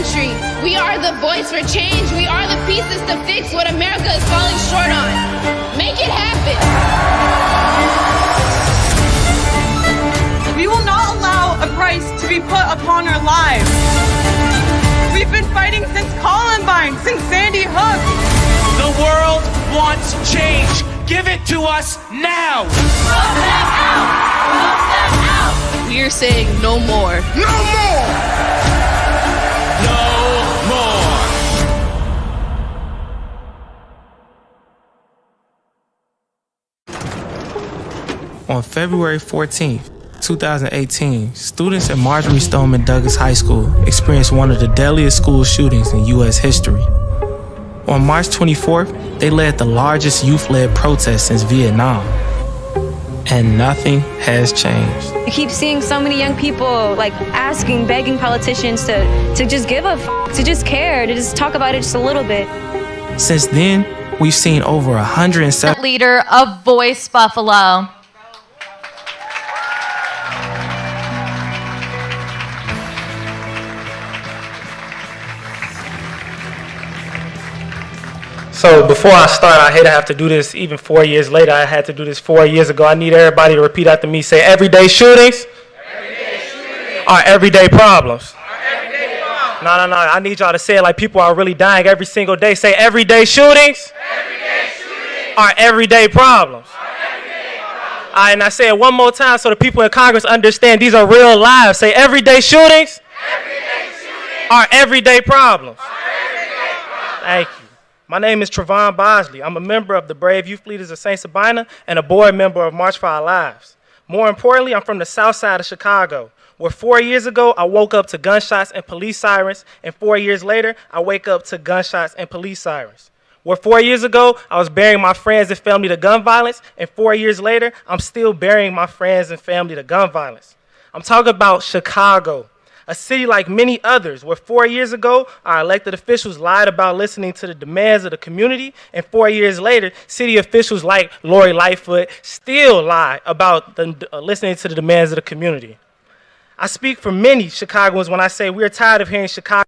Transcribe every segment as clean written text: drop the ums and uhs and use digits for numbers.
country. We are the voice for change. We are the pieces to fix what America is falling short on. Make it happen. We will not allow a price to be put upon our lives. We've been fighting since Columbine, since Sandy Hook. The world wants change. Give it to us now. Vote them out. Vote them out. We are saying no more. No more. No more. On February 14th, 2018, students at Marjory Stoneman Douglas High School experienced one of the deadliest school shootings in U.S. history. On March 24th, they led the largest youth-led protest since Vietnam. And nothing has changed. I keep seeing so many young people asking, begging politicians to just give a f***, to just care, to just talk about it just a little bit. Since then, we've seen over 107 leader of Voice Buffalo. So before I start, I hate to have to do this even 4 years later. I had to do this 4 years ago. I need everybody to repeat after me. Say, everyday shootings, are everyday problems. No. I need y'all to say it like people are really dying every single day. Say, everyday shootings, are everyday problems. All right, and I say it one more time so the people in Congress understand these are real lives. Say, everyday shootings, are everyday problems. Thank you. My name is Trevon Bosley. I'm a member of the Brave Youth Leaders of St. Sabina and a board member of March for Our Lives. More importantly, I'm from the south side of Chicago, where 4 years ago, I woke up to gunshots and police sirens, and 4 years later, I wake up to gunshots and police sirens. Where 4 years ago, I was burying my friends and family to gun violence, and 4 years later, I'm still burying my friends and family to gun violence. I'm talking about Chicago, a city like many others, where 4 years ago, our elected officials lied about listening to the demands of the community, and 4 years later, city officials like Lori Lightfoot still lie about listening to the demands of the community. I speak for many Chicagoans when I say we are tired of hearing Chicago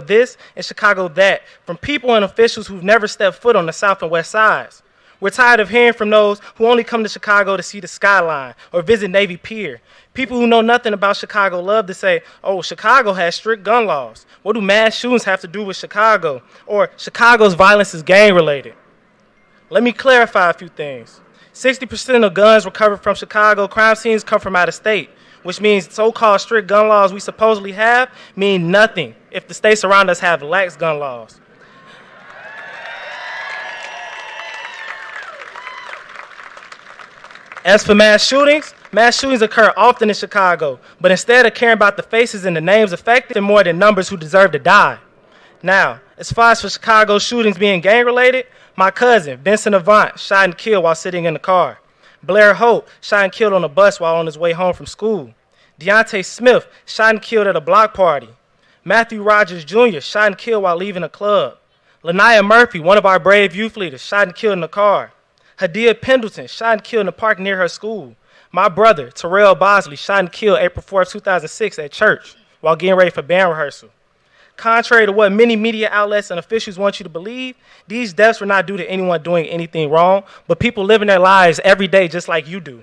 this and Chicago that from people and officials who've never stepped foot on the south and west sides. We're tired of hearing from those who only come to Chicago to see the skyline or visit Navy Pier. People who know nothing about Chicago love to say, oh, Chicago has strict gun laws. What do mass shootings have to do with Chicago? Or Chicago's violence is gang-related. Let me clarify a few things. 60% of guns recovered from Chicago crime scenes come from out of state, which means so-called strict gun laws we supposedly have mean nothing if the states around us have lax gun laws. As for mass shootings occur often in Chicago, but instead of caring about the faces and the names affected, they're more than numbers who deserve to die. Now, as far as for Chicago shootings being gang-related, my cousin, Vincent Avant, shot and killed while sitting in the car. Blair Holt shot and killed on a bus while on his way home from school. Deontay Smith shot and killed at a block party. Matthew Rogers Jr. shot and killed while leaving a club. Lanaya Murphy, one of our brave youth leaders, shot and killed in the car. Hadia Pendleton shot and killed in the park near her school. My brother, Terrell Bosley, shot and killed April 4, 2006 at church while getting ready for band rehearsal. Contrary to what many media outlets and officials want you to believe, these deaths were not due to anyone doing anything wrong, but people living their lives every day just like you do.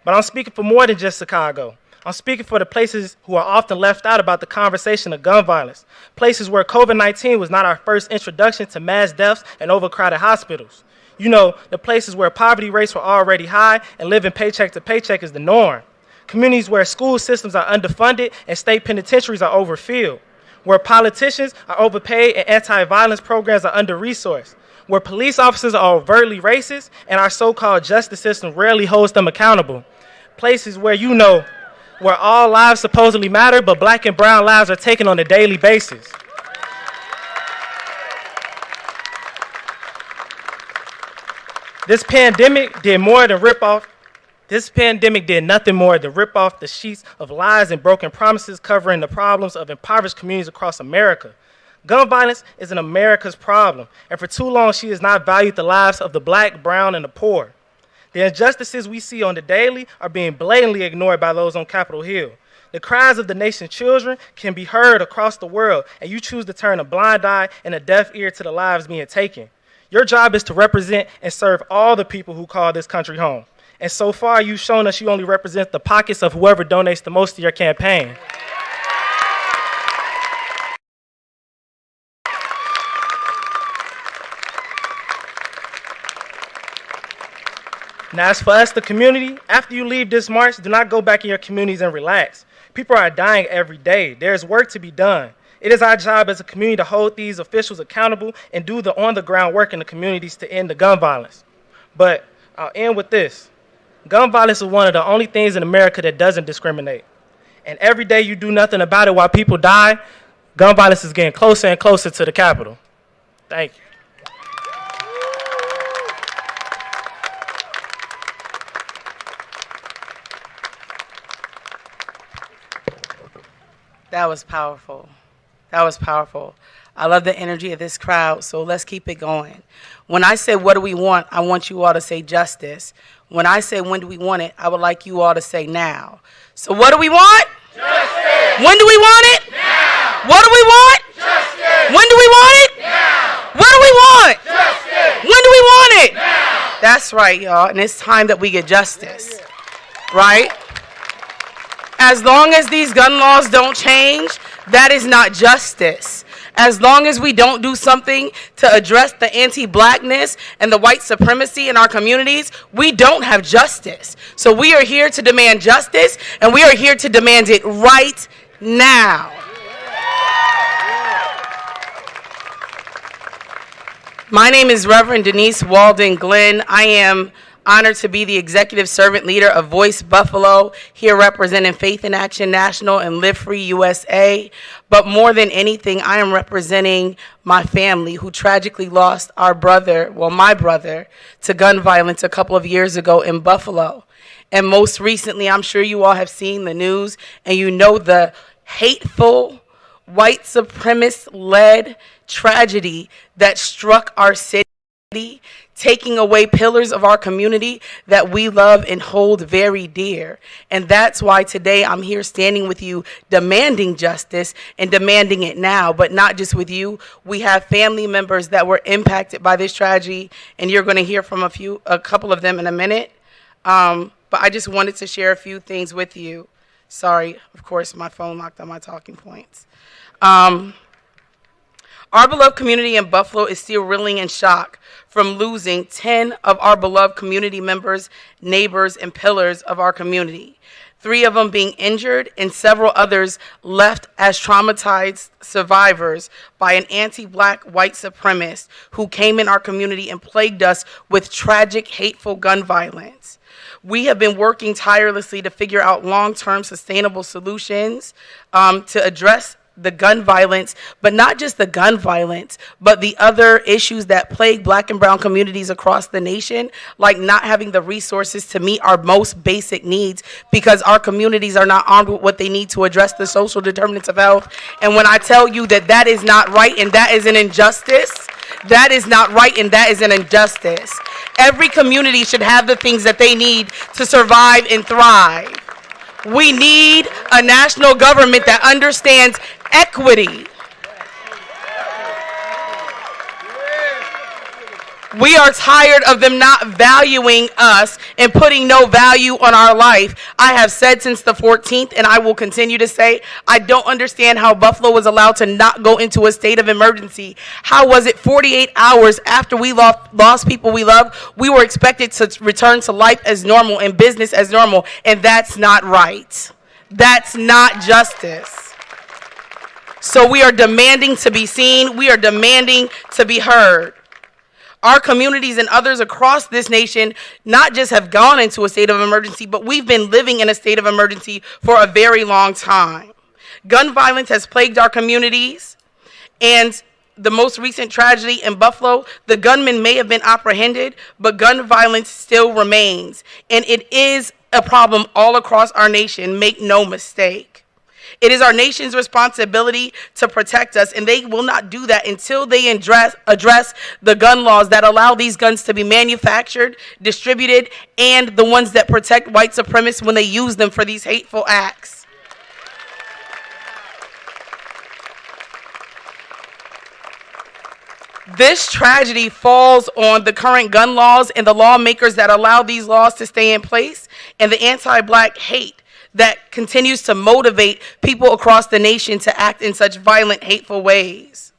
But I'm speaking for more than just Chicago. I'm speaking for the places who are often left out about the conversation of gun violence, places where COVID-19 was not our first introduction to mass deaths and overcrowded hospitals. You know, the places where poverty rates were already high and living paycheck to paycheck is the norm. Communities where school systems are underfunded and state penitentiaries are overfilled. Where politicians are overpaid and anti-violence programs are under-resourced. Where police officers are overtly racist and our so-called justice system rarely holds them accountable. Places where, you know, where all lives supposedly matter, but black and brown lives are taken on a daily basis. This pandemic did nothing more than rip off the sheets of lies and broken promises covering the problems of impoverished communities across America. Gun violence is an America's problem, and for too long she has not valued the lives of the black, brown, and the poor. The injustices we see on the daily are being blatantly ignored by those on Capitol Hill. The cries of the nation's children can be heard across the world, and you choose to turn a blind eye and a deaf ear to the lives being taken. Your job is to represent and serve all the people who call this country home. And so far, you've shown us you only represent the pockets of whoever donates the most to your campaign. Now, as for us, the community, after you leave this march, do not go back in your communities and relax. People are dying every day. There's work to be done. It is our job as a community to hold these officials accountable and do the on-the-ground work in the communities to end the gun violence. But I'll end with this. Gun violence is one of the only things in America that doesn't discriminate. And every day you do nothing about it while people die, gun violence is getting closer and closer to the Capitol. Thank you. That was powerful. That was powerful. I love the energy of this crowd, so let's keep it going. When I say, what do we want, I want you all to say justice. When I say, when do we want it, I would like you all to say now. So what do we want? Justice. When do we want it? Now. What do we want? Justice. When do we want it? Now. What do we want? Justice. When do we want it? Now. That's right, y'all, and it's time that we get justice, right? As long as these gun laws don't change, that is not justice. As long as we don't do something to address the anti-blackness and the white supremacy in our communities, we don't have justice. So we are here to demand justice, and we are here to demand it right now. My name is Reverend Denise Walden Glenn. I am honored to be the executive servant leader of Voice Buffalo, here representing Faith in Action National and Live Free USA. But more than anything, I am representing my family who tragically lost our brother, well, my brother, to gun violence a couple of years ago in Buffalo. And most recently, I'm sure you all have seen the news and you know the hateful, white supremacist-led tragedy that struck our city, taking away pillars of our community that we love and hold very dear. And that's why today I'm here standing with you, demanding justice and demanding it now, but not just with you. We have family members that were impacted by this tragedy, and you're going to hear from a couple of them in a minute. But I just wanted to share a few things with you. Sorry, of course, my phone locked on my talking points. Our beloved community in Buffalo is still reeling in shock from losing 10 of our beloved community members, neighbors, and pillars of our community. 3 of them being injured and several others left as traumatized survivors by an anti-black white supremacist who came in our community and plagued us with tragic, hateful gun violence. We have been working tirelessly to figure out long-term sustainable solutions to address the gun violence, but not just the gun violence, but the other issues that plague Black and brown communities across the nation, like not having the resources to meet our most basic needs because our communities are not armed with what they need to address the social determinants of health. And when I tell you that that is not right and that is an injustice, that is not right and that is an injustice. Every community should have the things that they need to survive and thrive. We need a national government that understands equity. We are tired of them not valuing us and putting no value on our life. I have said since the 14th, and I will continue to say, I don't understand how Buffalo was allowed to not go into a state of emergency. How was it 48 hours after we lost people we love, we were expected to return to life as normal and business as normal, and that's not right. That's not justice. So we are demanding to be seen. We are demanding to be heard. Our communities and others across this nation not just have gone into a state of emergency, but we've been living in a state of emergency for a very long time. Gun violence has plagued our communities, and the most recent tragedy in Buffalo, the gunman may have been apprehended, but gun violence still remains. And it is a problem all across our nation, make no mistake. It is our nation's responsibility to protect us, and they will not do that until they address the gun laws that allow these guns to be manufactured, distributed, and the ones that protect white supremacists when they use them for these hateful acts. This tragedy falls on the current gun laws and the lawmakers that allow these laws to stay in place, and the anti-black hate that continues to motivate people across the nation to act in such violent, hateful ways.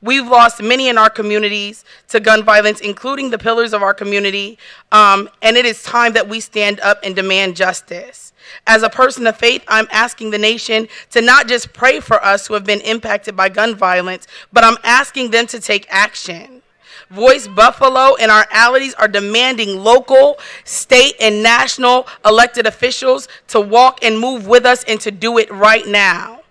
We've lost many in our communities to gun violence, including the pillars of our community, and it is time that we stand up and demand justice. As a person of faith, I'm asking the nation to not just pray for us who have been impacted by gun violence, but I'm asking them to take action. Voice Buffalo and our allies are demanding local, state, and national elected officials to walk and move with us and to do it right now.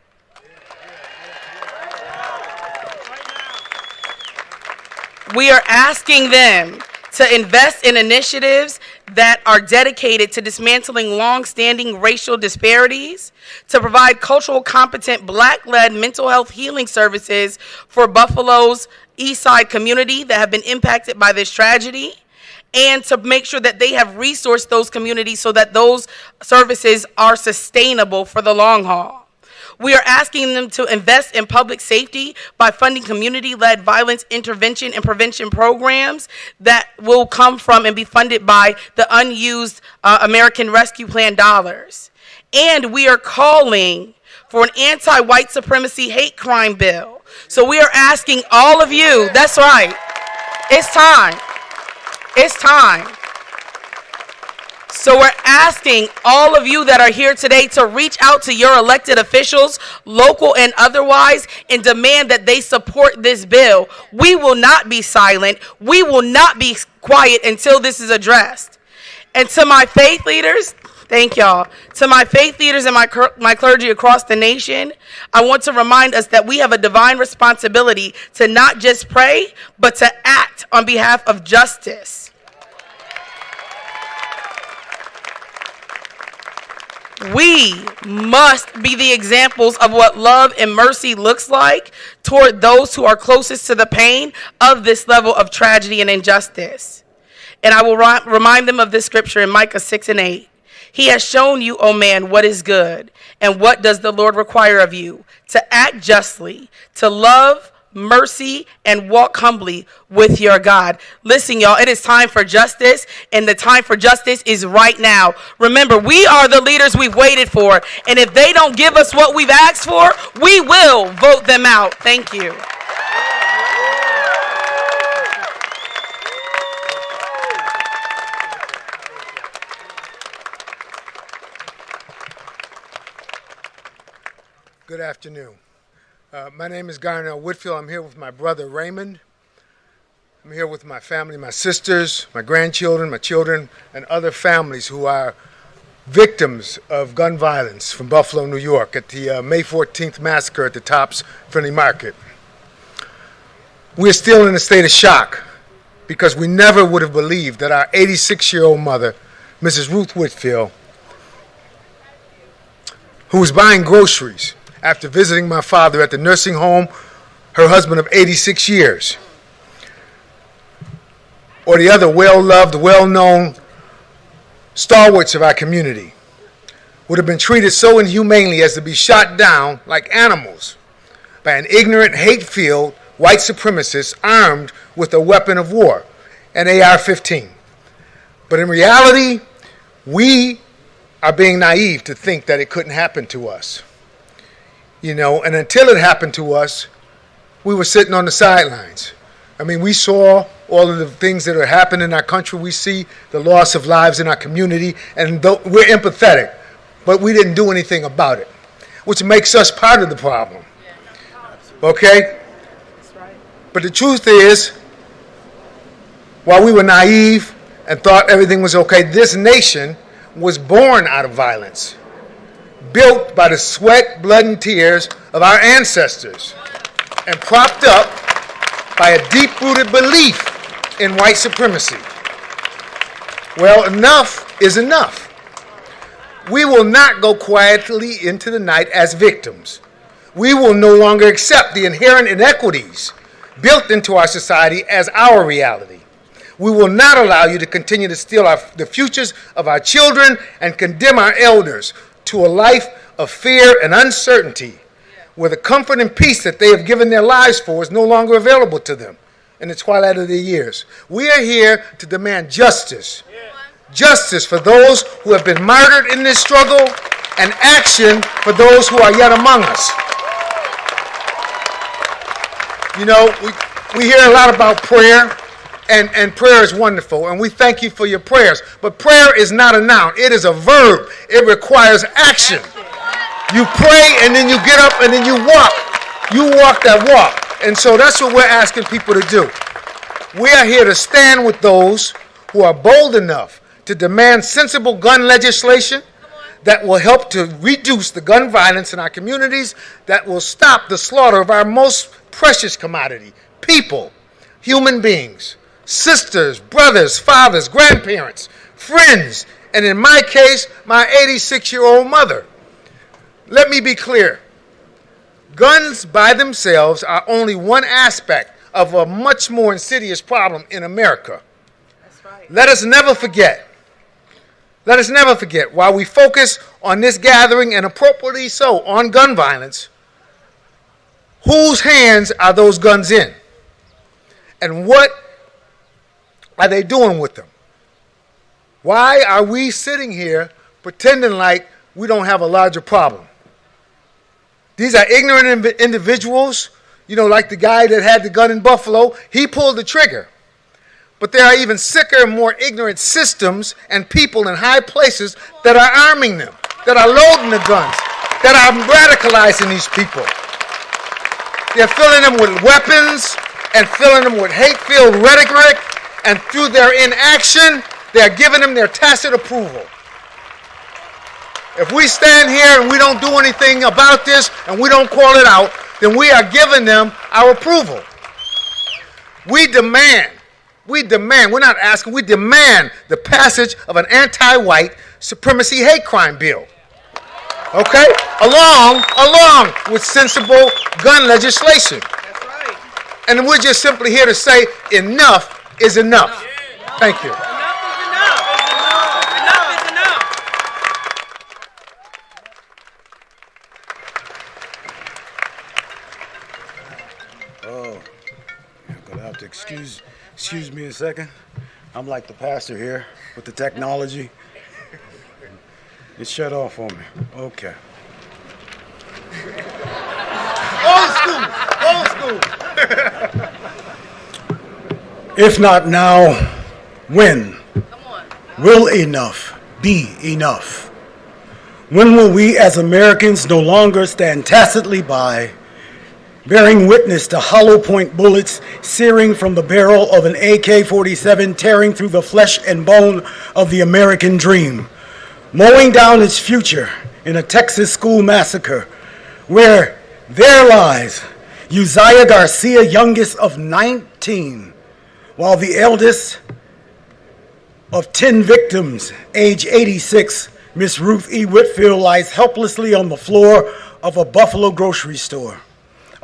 We are asking them to invest in initiatives that are dedicated to dismantling long-standing racial disparities, to provide cultural competent Black-led mental health healing services for Buffalo's East Side community that have been impacted by this tragedy, and to make sure that they have resourced those communities so that those services are sustainable for the long haul. We are asking them to invest in public safety by funding community-led violence intervention and prevention programs that will come from and be funded by the unused American Rescue Plan dollars. And we are calling for an anti-white supremacy hate crime bill. So we are asking all of you, that's right, it's time. It's time. So we're asking all of you that are here today to reach out to your elected officials, local and otherwise, and demand that they support this bill. We will not be silent. We will not be quiet until this is addressed. And to my faith leaders, thank y'all. To my faith leaders and my clergy across the nation, I want to remind us that we have a divine responsibility to not just pray, but to act on behalf of justice. We must be the examples of what love and mercy looks like toward those who are closest to the pain of this level of tragedy and injustice. And I will remind them of this scripture in Micah 6:8. He has shown you, O man, what is good, and what does the Lord require of you? To act justly, to love mercy, and walk humbly with your God. Listen, y'all, it is time for justice, and the time for justice is right now. Remember, we are the leaders we've waited for, and if they don't give us what we've asked for, we will vote them out. Thank you. Good afternoon. My name is Garnell Whitfield. I'm here with my brother Raymond. I'm here with my family, my sisters, my grandchildren, my children, and other families who are victims of gun violence from Buffalo, New York at the May 14th massacre at the Tops Friendly Market. We're still in a state of shock because we never would have believed that our 86-year-old mother, Mrs. Ruth Whitfield, who was buying groceries after visiting my father at the nursing home, her husband of 86 years, or the other well-loved, well-known stalwarts of our community, would have been treated so inhumanely as to be shot down like animals by an ignorant, hate-filled white supremacist armed with a weapon of war, an AR-15. But in reality, we are being naive to think that it couldn't happen to us. You know, and until it happened to us, we were sitting on the sidelines. I mean, we saw all of the things that are happening in our country. We see the loss of lives in our community, and we're empathetic, but we didn't do anything about it, which makes us part of the problem. Okay? But the truth is, while we were naive and thought everything was okay, this nation was born out of violence, built by the sweat, blood, and tears of our ancestors, and propped up by a deep-rooted belief in white supremacy. Well, enough is enough. We will not go quietly into the night as victims. We will no longer accept the inherent inequities built into our society as our reality. We will not allow you to continue to steal the futures of our children and condemn our elders to a life of fear and uncertainty, where the comfort and peace that they have given their lives for is no longer available to them in the twilight of their years. We are here to demand justice. Justice for those who have been murdered in this struggle, and action for those who are yet among us. You know, we hear a lot about prayer, and prayer is wonderful, and we thank you for your prayers. But prayer is not a noun. It is a verb. It requires action. You pray, and then you get up, and then you walk. You walk that walk. And so that's what we're asking people to do. We are here to stand with those who are bold enough to demand sensible gun legislation that will help to reduce the gun violence in our communities, that will stop the slaughter of our most precious commodity, people, human beings, sisters, brothers, fathers, grandparents, friends, and in my case, my 86-year-old mother. Let me be clear. Guns by themselves are only one aspect of a much more insidious problem in America. That's right. Let us never forget, while we focus on this gathering, and appropriately so, on gun violence, whose hands are those guns in? And what are they doing with them? Why are we sitting here pretending like we don't have a larger problem? These are ignorant individuals, you know, like the guy that had the gun in Buffalo. He pulled the trigger. But there are even sicker, more ignorant systems and people in high places that are arming them, that are loading the guns, that are radicalizing these people. They're filling them with weapons and filling them with hate-filled rhetoric, and through their inaction, they're giving them their tacit approval. If we stand here and we don't do anything about this and we don't call it out, then we are giving them our approval. We demand, we're not asking, we demand the passage of an anti-white supremacy hate crime bill. Okay? Along with sensible gun legislation. That's right. And we're just simply here to say enough is enough. Thank you. Excuse me a second. I'm like the pastor here with the technology. It shut off on me. Okay. Old school. If not now, when? Will enough be enough? When will we as Americans no longer stand tacitly by, bearing witness to hollow point bullets searing from the barrel of an AK-47, tearing through the flesh and bone of the American dream, mowing down its future in a Texas school massacre where there lies Uzziah Garcia, youngest of 19, while the eldest of 10 victims, age 86, Miss Ruth E. Whitfield, lies helplessly on the floor of a Buffalo grocery store.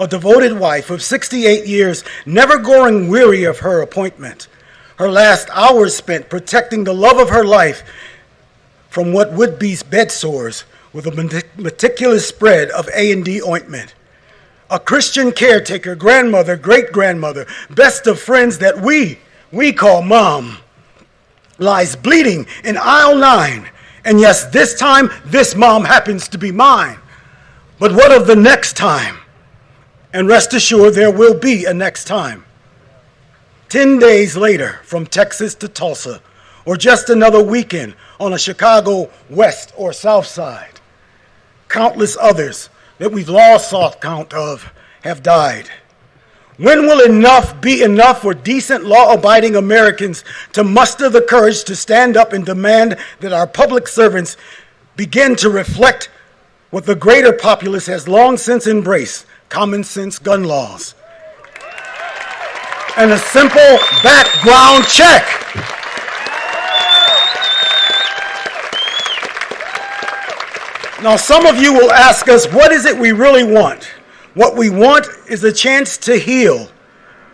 A devoted wife of 68 years, never growing weary of her appointment. Her last hours spent protecting the love of her life from what would be bed sores with a meticulous spread of A&D ointment. A Christian caretaker, grandmother, great-grandmother, best of friends that we call mom, lies bleeding in aisle 9. And yes, this time, this mom happens to be mine. But what of the next time? And rest assured, there will be a next time. 10 days later, from Texas to Tulsa, or just another weekend on a Chicago west or south side. Countless others that we've lost count of have died. When will enough be enough for decent, law-abiding Americans to muster the courage to stand up and demand that our public servants begin to reflect what the greater populace has long since embraced, common sense gun laws, and a simple background check? Now, some of you will ask us, what is it we really want? What we want is a chance to heal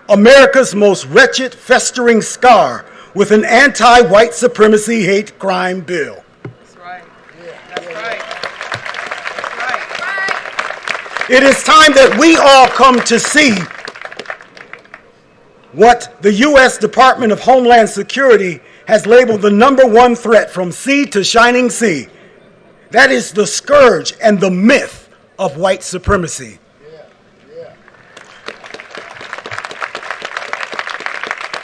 America's most wretched, festering scar with an anti-white supremacy hate crime bill. That's right. Yeah, that's right. It is time that we all come to see what the U.S. Department of Homeland Security has labeled the #1 threat from sea to shining sea. That is the scourge and the myth of white supremacy.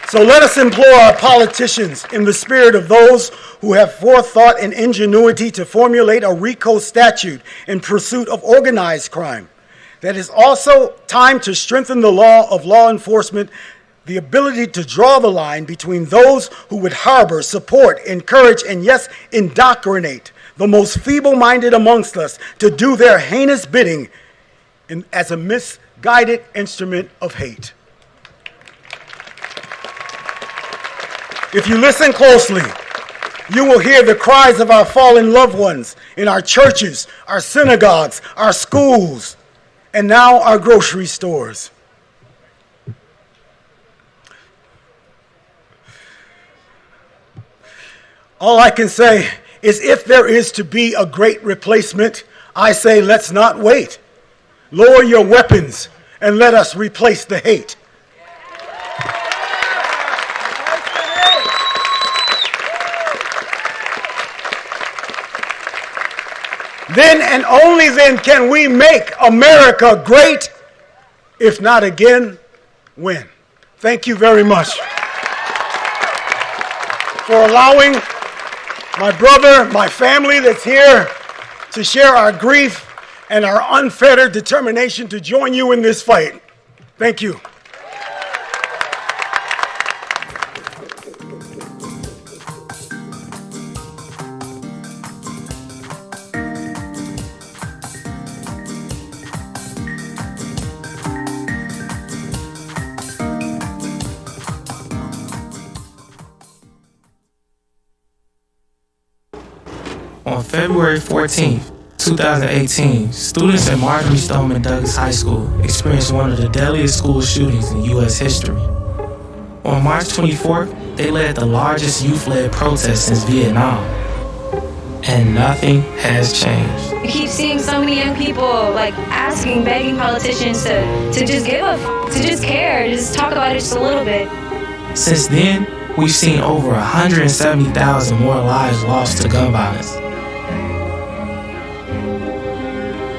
So let us implore our politicians in the spirit of those who have forethought and ingenuity to formulate a RICO statute in pursuit of organized crime. That is also time to strengthen the law of law enforcement, the ability to draw the line between those who would harbor, support, encourage, and yes, indoctrinate the most feeble-minded amongst us to do their heinous bidding as a misguided instrument of hate. If you listen closely, you will hear the cries of our fallen loved ones in our churches, our synagogues, our schools, and now our grocery stores. All I can say is if there is to be a great replacement, I say let's not wait. Lower your weapons and let us replace the hate. Then and only then can we make America great. If not again, when? Thank you very much for allowing my brother, my family that's here to share our grief and our unfettered determination to join you in this fight. Thank you. On February 14th, 2018, students at Marjorie Stoneman Douglas High School experienced one of the deadliest school shootings in U.S. history. On March 24th, they led the largest youth-led protest since Vietnam. And nothing has changed. We keep seeing so many young people asking, begging politicians to just give a to just care, to just talk about it just a little bit. Since then, we've seen over 170,000 more lives lost to gun violence.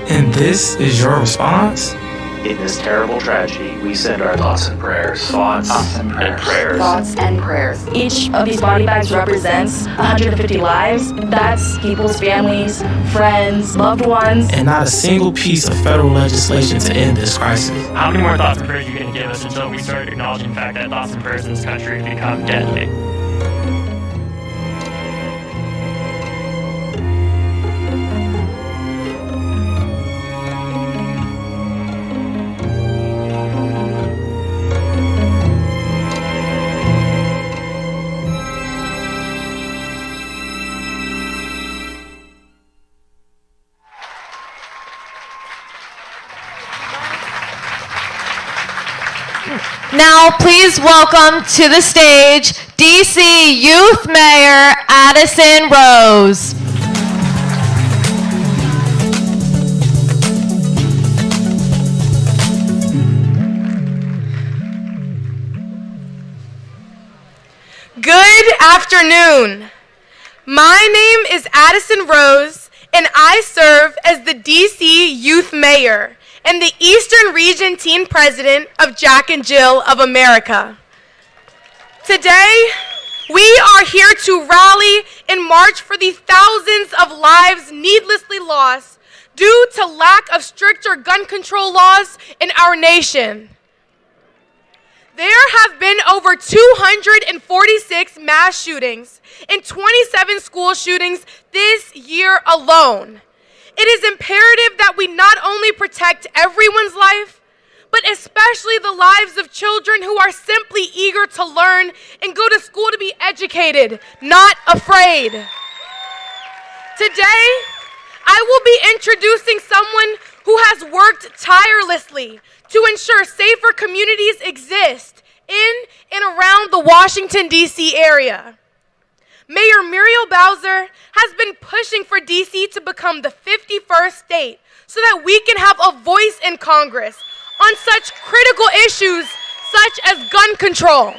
And this is your response? In this terrible tragedy, we send our thoughts and prayers. Thoughts and prayers. Thoughts and prayers. Each of these body bags represents 150 lives. That's people's families, friends, loved ones. And not a single piece of federal legislation to end this crisis. How many more thoughts and prayers are you going to give us until we start acknowledging the fact that thoughts and prayers in this country have become deadly? Now, please welcome to the stage DC Youth Mayor Addison Rose. Good afternoon. My name is Addison Rose, and I serve as the DC Youth Mayor and the Eastern Region Teen President of Jack and Jill of America. Today, we are here to rally and march for the thousands of lives needlessly lost due to lack of stricter gun control laws in our nation. There have been over 246 mass shootings and 27 school shootings this year alone. It is imperative that we not only protect everyone's life, but especially the lives of children who are simply eager to learn and go to school to be educated, not afraid. Today, I will be introducing someone who has worked tirelessly to ensure safer communities exist in and around the Washington, D.C. area. Mayor Muriel Bowser has been pushing for D.C. to become the 51st state so that we can have a voice in Congress on such critical issues such as gun control.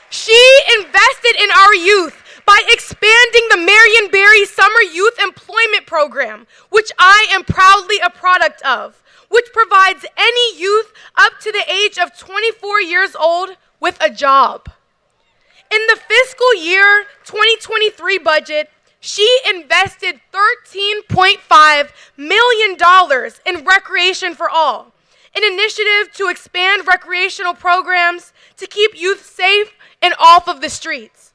She invested in our youth by expanding the Marion Barry Summer Youth Employment Program, which I am proudly a product of, which provides any youth up to the age of 24 years old with a job. In the fiscal year 2023 budget, she invested $13.5 million in Recreation for All, an initiative to expand recreational programs to keep youth safe and off of the streets.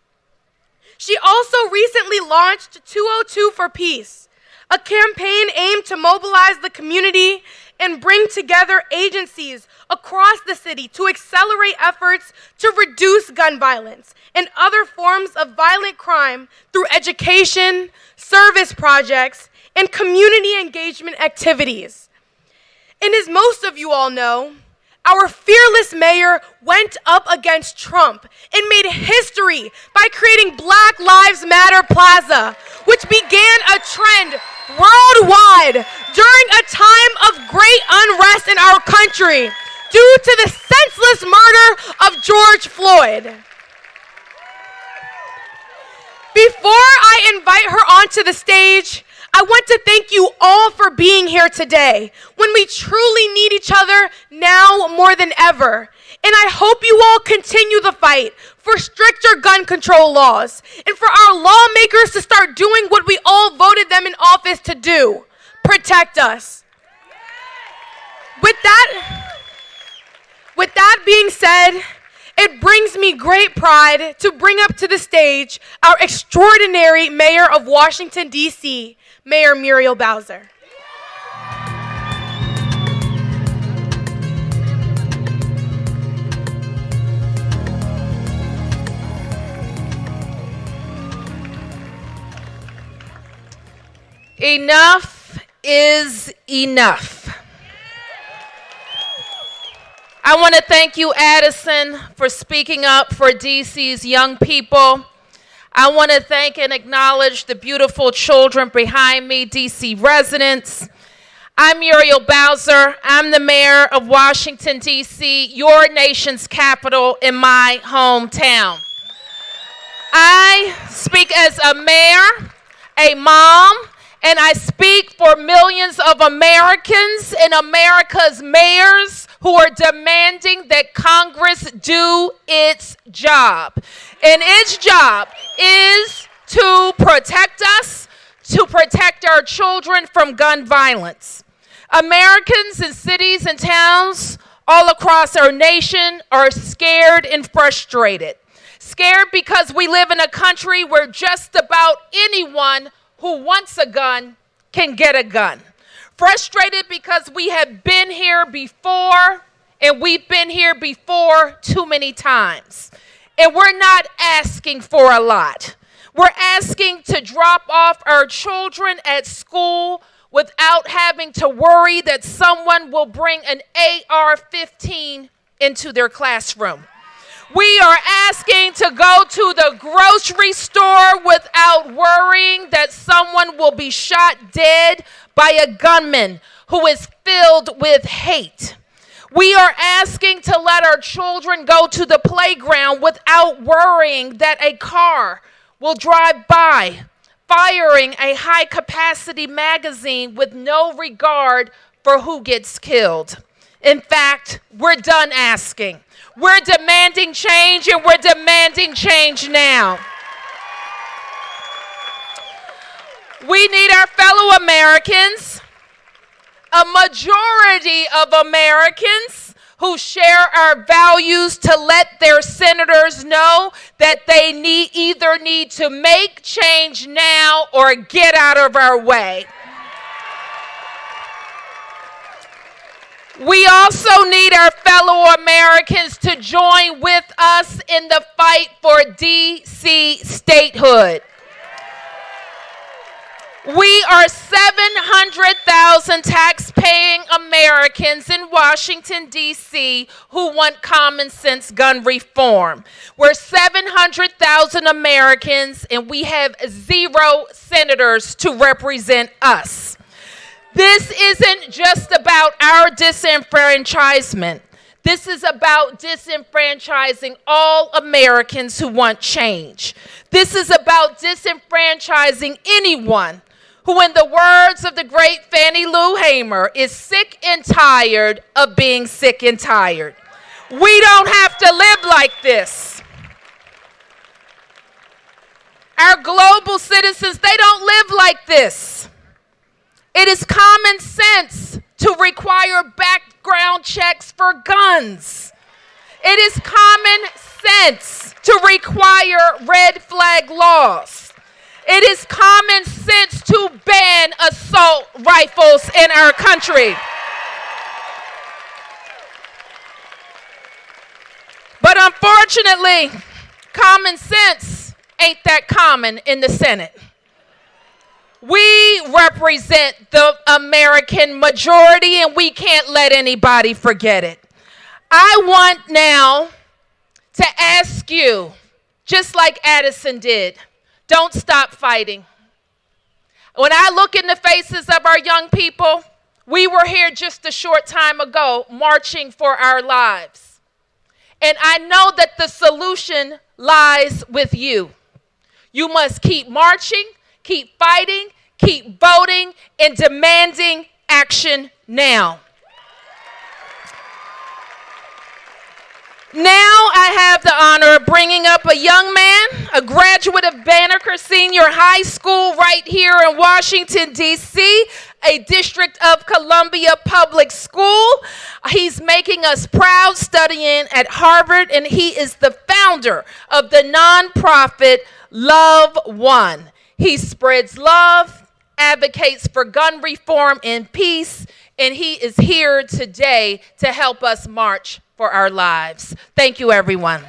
She also recently launched 202 for Peace, a campaign aimed to mobilize the community and bring together agencies across the city to accelerate efforts to reduce gun violence and other forms of violent crime through education, service projects, and community engagement activities. And as most of you all know, our fearless mayor went up against Trump and made history by creating Black Lives Matter Plaza, which began a trend worldwide during a time of great unrest in our country due to the senseless murder of George Floyd. Before I invite her onto the stage, I want to thank you all for being here today when we truly need each other now more than ever. And I hope you all continue the fight for stricter gun control laws and for our lawmakers to start doing what we all voted them in office to do: protect us. With that being said, it brings me great pride to bring up to the stage our extraordinary Mayor of Washington, D.C., Mayor Muriel Bowser. Enough is enough. I want to thank you, Addison, for speaking up for DC's young people. I want to thank and acknowledge the beautiful children behind me, DC residents. I'm Muriel Bowser. I'm the mayor of Washington, D.C., your nation's capital in my hometown. I speak as a mayor, a mom, and I speak for millions of Americans and America's mayors who are demanding that Congress do its job. And its job is to protect us, to protect our children from gun violence. Americans in cities and towns all across our nation are scared and frustrated. Scared because we live in a country where just about anyone who wants a gun can get a gun. Frustrated because we have been here before, and we've been here before too many times. And we're not asking for a lot. We're asking to drop off our children at school without having to worry that someone will bring an AR-15 into their classroom. We are asking to go to the grocery store without worrying that someone will be shot dead by a gunman who is filled with hate. We are asking to let our children go to the playground without worrying that a car will drive by, firing a high-capacity magazine with no regard for who gets killed. In fact, we're done asking. We're demanding change, and we're demanding change now. We need our fellow Americans, a majority of Americans who share our values, to let their senators know that they either need to make change now or get out of our way. We also need our fellow Americans to join with us in the fight for DC statehood. We are 700,000 tax-paying Americans in Washington, D.C. who want common sense gun reform. We're 700,000 Americans, and we have 0 senators to represent us. This isn't just about our disenfranchisement. This is about disenfranchising all Americans who want change. This is about disenfranchising anyone who, in the words of the great Fannie Lou Hamer, is sick and tired of being sick and tired. We don't have to live like this. Our global citizens, they don't live like this. It is common sense to require background checks for guns. It is common sense to require red flag laws. It is common sense to ban assault rifles in our country. But unfortunately, common sense ain't that common in the Senate. We represent the American majority, and we can't let anybody forget it. I want now to ask you, just like Addison did, don't stop fighting. When I look in the faces of our young people, we were here just a short time ago marching for our lives. And I know that the solution lies with you. You must keep marching, keep fighting, keep voting, and demanding action now. Now I have the honor of bringing up a young man, a graduate of Banneker Senior High School right here in Washington, D.C., a District of Columbia public school. He's making us proud, studying at Harvard, and he is the founder of the nonprofit Love One. He spreads love, advocates for gun reform and peace, and he is here today to help us march for our lives. Thank you, everyone.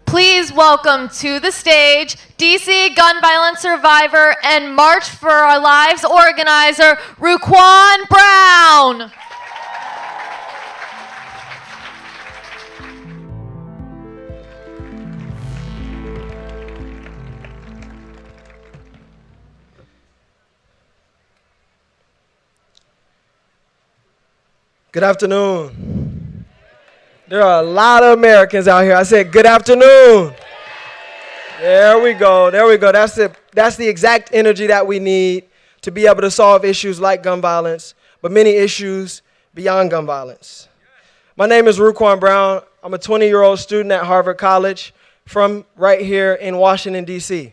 Please welcome to the stage DC gun violence survivor and March for Our Lives organizer, Ruquan Brown. Good afternoon. There are a lot of Americans out here. I said, good afternoon. There we go. There we go. That's it. That's the exact energy that we need to be able to solve issues like gun violence, but many issues beyond gun violence. My name is Ruquan Brown. I'm a 20-year-old student at Harvard College from right here in Washington, D.C.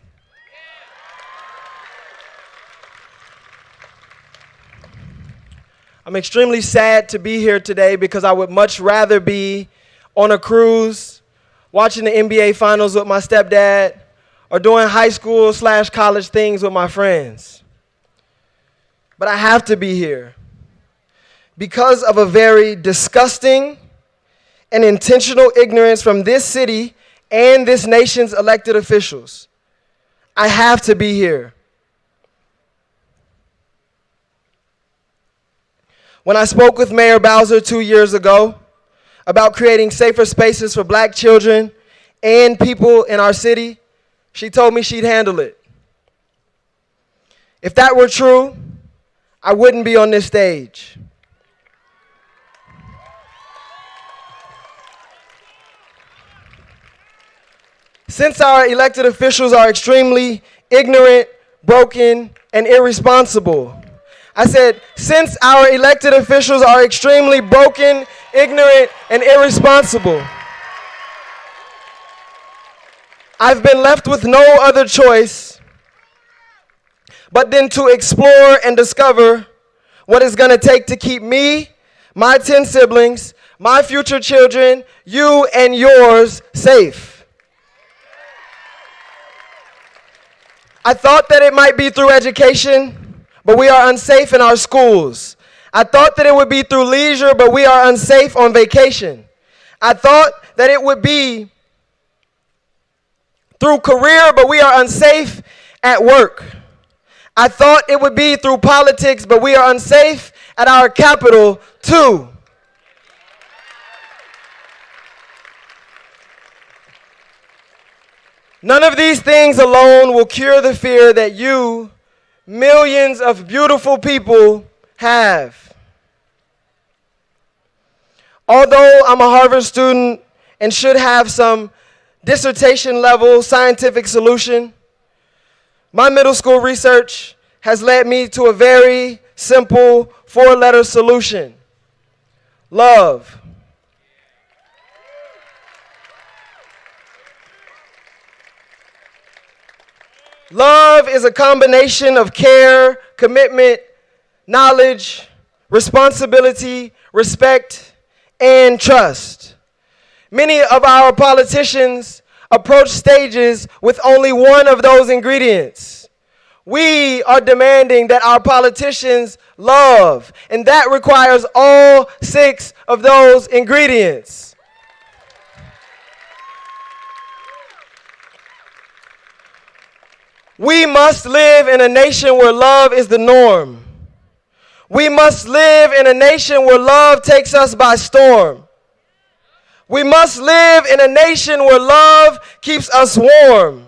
I'm extremely sad to be here today because I would much rather be on a cruise, watching the NBA Finals with my stepdad, or doing high school/college things with my friends. But I have to be here because of a very disgusting and intentional ignorance from this city and this nation's elected officials. I have to be here. When I spoke with Mayor Bowser 2 years ago about creating safer spaces for black children and people in our city, she told me she'd handle it. If that were true, I wouldn't be on this stage. Since our elected officials are extremely ignorant, broken, and irresponsible, I said, since our elected officials are extremely broken, ignorant, and irresponsible, I've been left with no other choice but then to explore and discover what it's going to take to keep me, my 10 siblings, my future children, you and yours safe. I thought that it might be through education, but we are unsafe in our schools. I thought that it would be through leisure, but we are unsafe on vacation. I thought that it would be through career, but we are unsafe at work. I thought it would be through politics, but we are unsafe at our capital too. None of these things alone will cure the fear that you, millions of beautiful people, have. Although I'm a Harvard student and should have some dissertation level scientific solution, my middle school research has led me to a very simple 4-letter solution: love. Love is a combination of care, commitment, knowledge, responsibility, respect, and trust. Many of our politicians approach stages with only one of those ingredients. We are demanding that our politicians love, and that requires all 6 of those ingredients. We must live in a nation where love is the norm. We must live in a nation where love takes us by storm. We must live in a nation where love keeps us warm,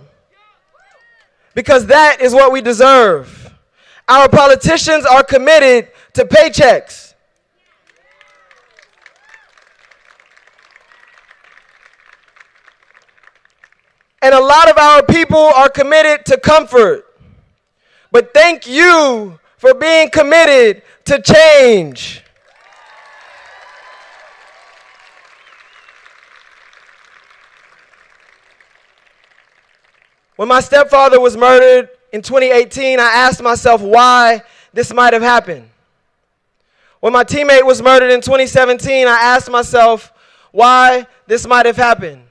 because that is what we deserve. Our politicians are committed to paychecks. And a lot of our people are committed to comfort. But thank you for being committed to change. When my stepfather was murdered in 2018, I asked myself why this might have happened. When my teammate was murdered in 2017, I asked myself why this might have happened.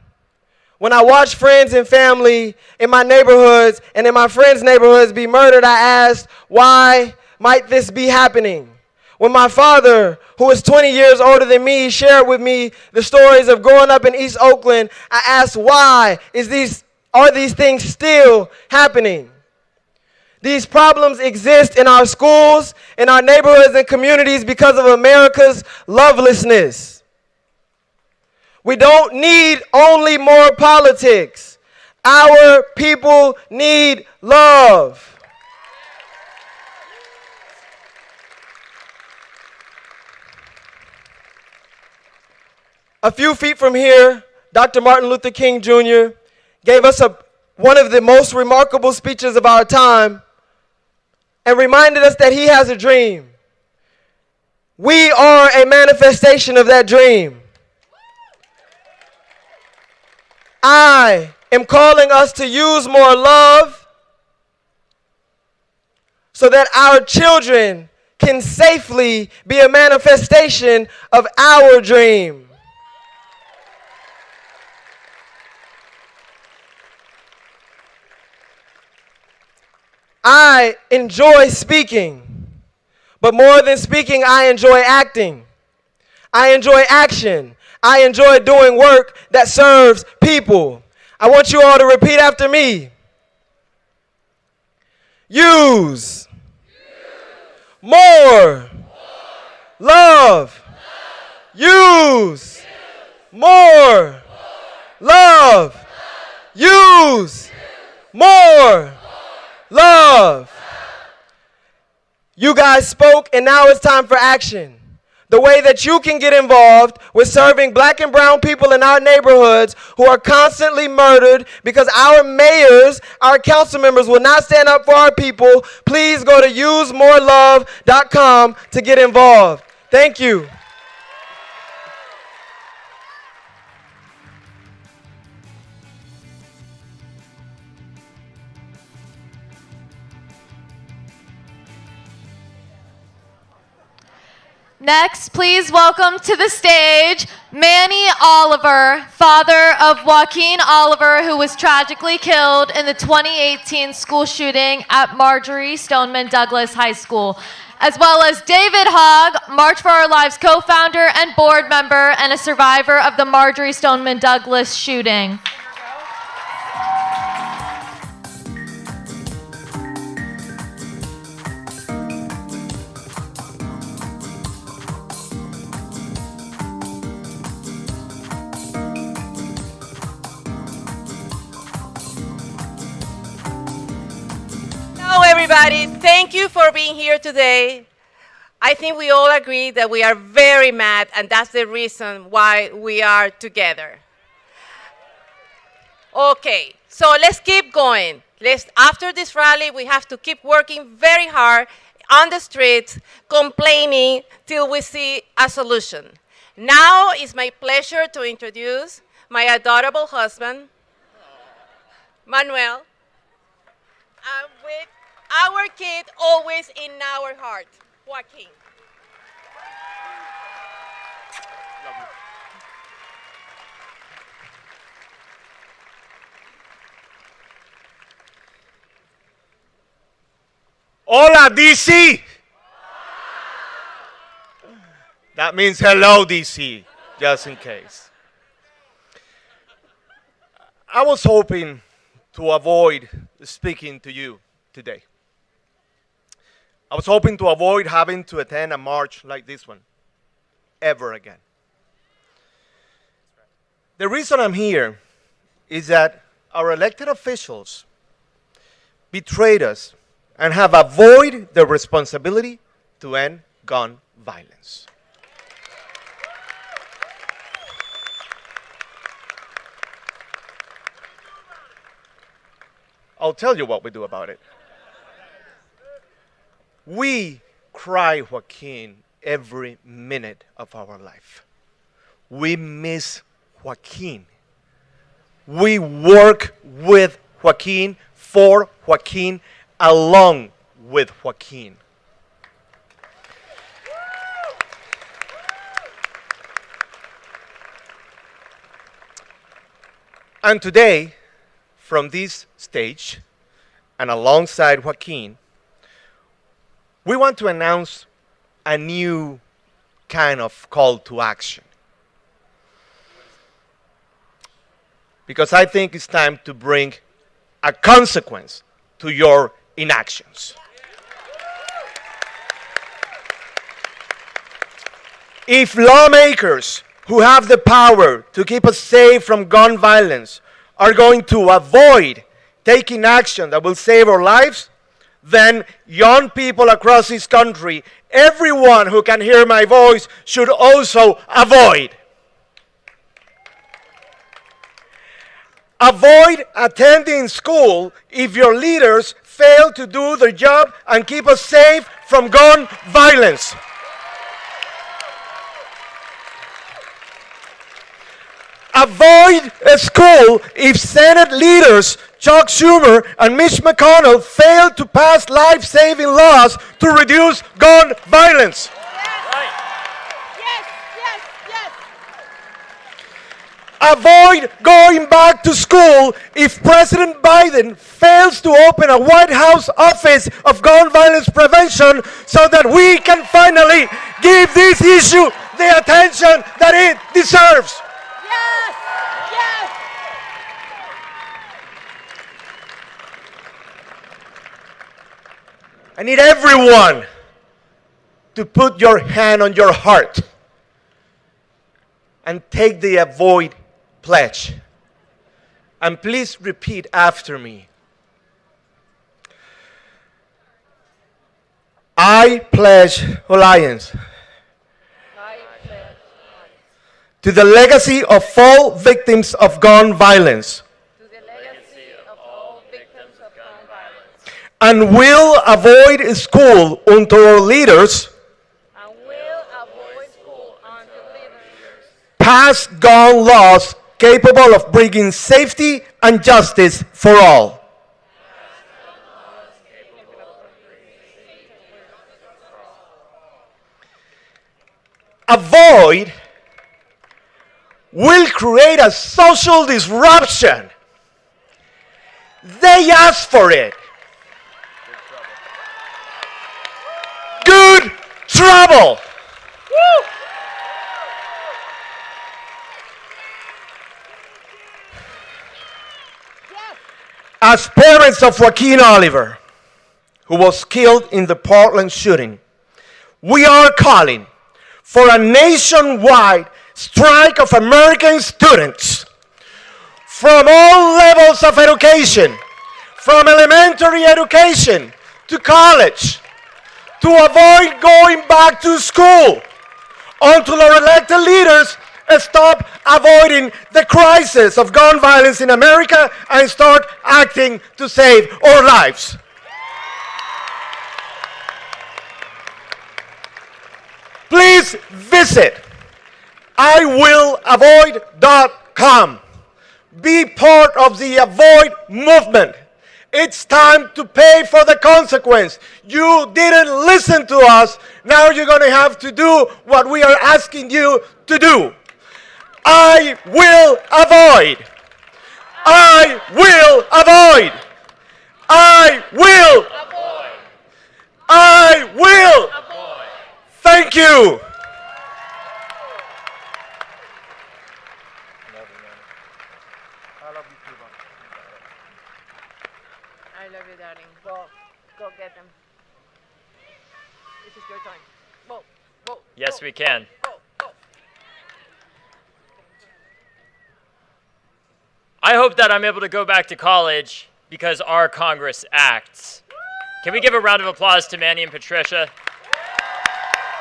When I watched friends and family in my neighborhoods and in my friends' neighborhoods be murdered, I asked, why might this be happening? When my father, who is 20 years older than me, shared with me the stories of growing up in East Oakland, I asked, why are these things still happening? These problems exist in our schools, in our neighborhoods and communities because of America's lovelessness. We don't need only more politics. Our people need love. A few feet from here, Dr. Martin Luther King Jr. gave us one of the most remarkable speeches of our time and reminded us that he has a dream. We are a manifestation of that dream. I am calling us to use more love so that our children can safely be a manifestation of our dream. I enjoy speaking, but more than speaking, I enjoy acting. I enjoy action. I enjoy doing work that serves people. I want you all to repeat after me. Use more love. Use more love. Use more love. You guys spoke, and now it's time for action. The way that you can get involved with serving black and brown people in our neighborhoods who are constantly murdered because our mayors, our council members will not stand up for our people, please go to usemorelove.com to get involved. Thank you. Next, please welcome to the stage Manny Oliver, father of Joaquin Oliver, who was tragically killed in the 2018 school shooting at Marjorie Stoneman Douglas High School, as well as David Hogg, March for Our Lives co-founder and board member and a survivor of the Marjorie Stoneman Douglas shooting. Hello, everybody. Thank you for being here today. I think we all agree that we are very mad, and that's the reason why we are together. Okay, so let's keep going. After this rally, we have to keep working very hard on the streets, complaining till we see a solution. Now it's my pleasure to introduce my adorable husband, Manuel, and with our kid always in our heart, Joaquin. Hola, DC! That means hello, DC, just in case. I was hoping to avoid speaking to you today. I was hoping to avoid having to attend a march like this one ever again. The reason I'm here is that our elected officials betrayed us and have avoided their responsibility to end gun violence. I'll tell you what we do about it. We cry Joaquin every minute of our life. We miss Joaquin. We work with Joaquin, for Joaquin, along with Joaquin. And today, from this stage, and alongside Joaquin, we want to announce a new kind of call to action. Because I think it's time to bring a consequence to your inactions. If lawmakers who have the power to keep us safe from gun violence are going to avoid taking action that will save our lives, then young people across this country, everyone who can hear my voice, should also avoid. Avoid attending school if your leaders fail to do their job and keep us safe from gun violence. Avoid a school if Senate leaders Chuck Schumer and Mitch McConnell failed to pass life-saving laws to reduce gun violence. Avoid going back to school if President Biden fails to open a White House office of gun violence prevention so that we can finally give this issue the attention that it deserves. I need everyone to put your hand on your heart and take the avoid pledge. And please repeat after me. I pledge allegiance to the legacy of all victims of gun violence, and will avoid school until our leaders pass gun laws capable of bringing safety and justice for all. avoid will create a social disruption. They asked for it. Good trouble. As parents of Joaquin Oliver, who was killed in the Portland shooting, we are calling for a nationwide strike of American students from all levels of education, from elementary education to college, to avoid going back to school until our elected leaders stop avoiding the crisis of gun violence in America and start acting to save our lives. Please visit iwillavoid.com. Be part of the Avoid movement. It's time to pay for the consequence. You didn't listen to us. Now you're going to have to do what we are asking you to do. I will avoid. I will avoid. I will. I will. Thank you. I love you, darling. Go get them. This is your time. Whoa, whoa. Yes, we can. I hope that I'm able to go back to college because our Congress acts. Can we give a round of applause to Manny and Patricia?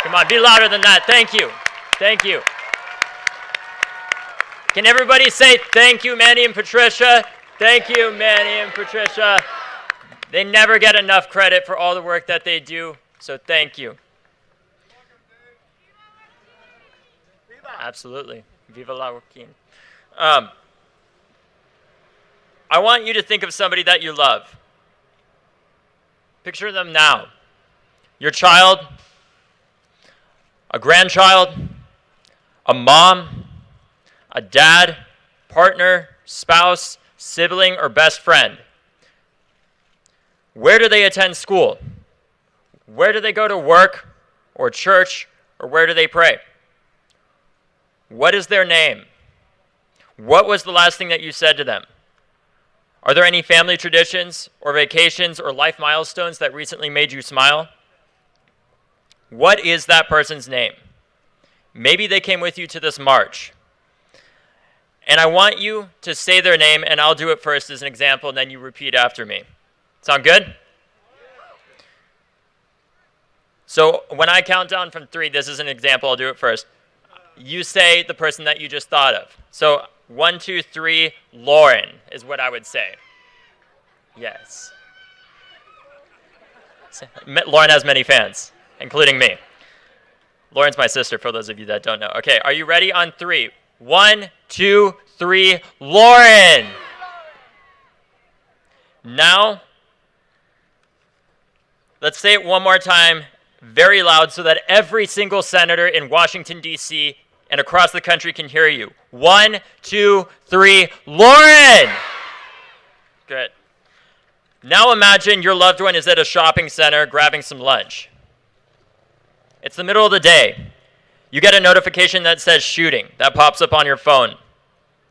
Come on, be louder than that. Thank you. Thank you. Can everybody say thank you, Manny and Patricia? Thank you, Manny and Patricia. They never get enough credit for all the work that they do, so thank you. Absolutely. Viva la Joaquin. I want you to think of somebody that you love. Picture them now. Your child, a grandchild, a mom, a dad, partner, spouse, sibling, or best friend. Where do they attend school? Where do they go to work or church, or where do they pray? What is their name? What was the last thing that you said to them? Are there any family traditions or vacations or life milestones that recently made you smile? What is that person's name? Maybe they came with you to this march. And I want you to say their name, and I'll do it first as an example, and then you repeat after me. Sound good? So when I count down from 3, this is an example, I'll do it first. You say the person that you just thought of. So 1, 2, 3, Lauren is what I would say. Yes. Lauren has many fans, including me. Lauren's my sister, for those of you that don't know. Okay, are you ready on 3? 1, 2, 3, Lauren! Now, let's say it one more time, very loud, so that every single senator in Washington, D.C. and across the country can hear you. 1, 2, 3, Lauren! Good. Now imagine your loved one is at a shopping center grabbing some lunch. It's the middle of the day. You get a notification that says shooting. That pops up on your phone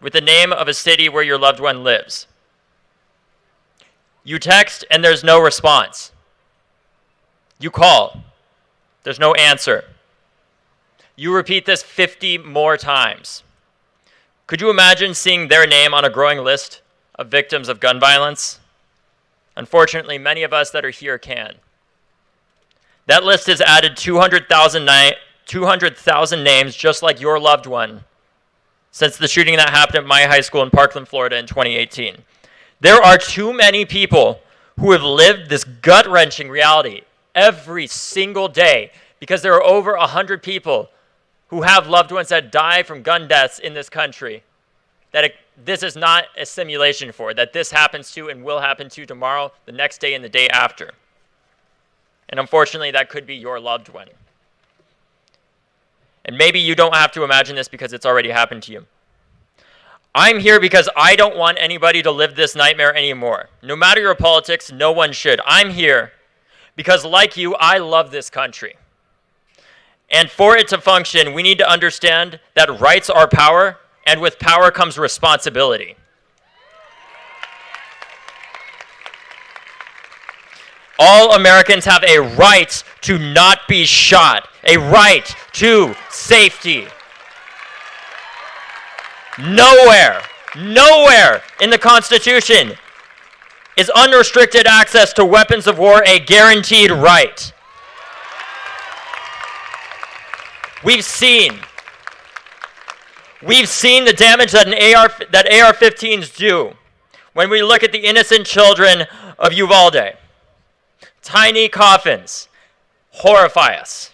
with the name of a city where your loved one lives. You text and there's no response. You call. There's no answer. You repeat this 50 more times. Could you imagine seeing their name on a growing list of victims of gun violence? Unfortunately, many of us that are here can. That list has added 200,000 names just like your loved one since the shooting that happened at my high school in Parkland, Florida in 2018. There are too many people who have lived this gut-wrenching reality every single day because there are over 100 people who have loved ones that die from gun deaths in this country that this is not a simulation for, that this happens to and will happen to tomorrow, the next day, and the day after. And unfortunately, that could be your loved one. And maybe you don't have to imagine this because it's already happened to you. I'm here because I don't want anybody to live this nightmare anymore. No matter your politics, no one should. I'm here because, like you, I love this country. And for it to function, we need to understand that rights are power, and with power comes responsibility. All Americans have a right to not be shot, a right to safety. Nowhere in the Constitution is unrestricted access to weapons of war a guaranteed right. We've seen the damage that AR-15s do when we look at the innocent children of Uvalde. Tiny coffins horrify us.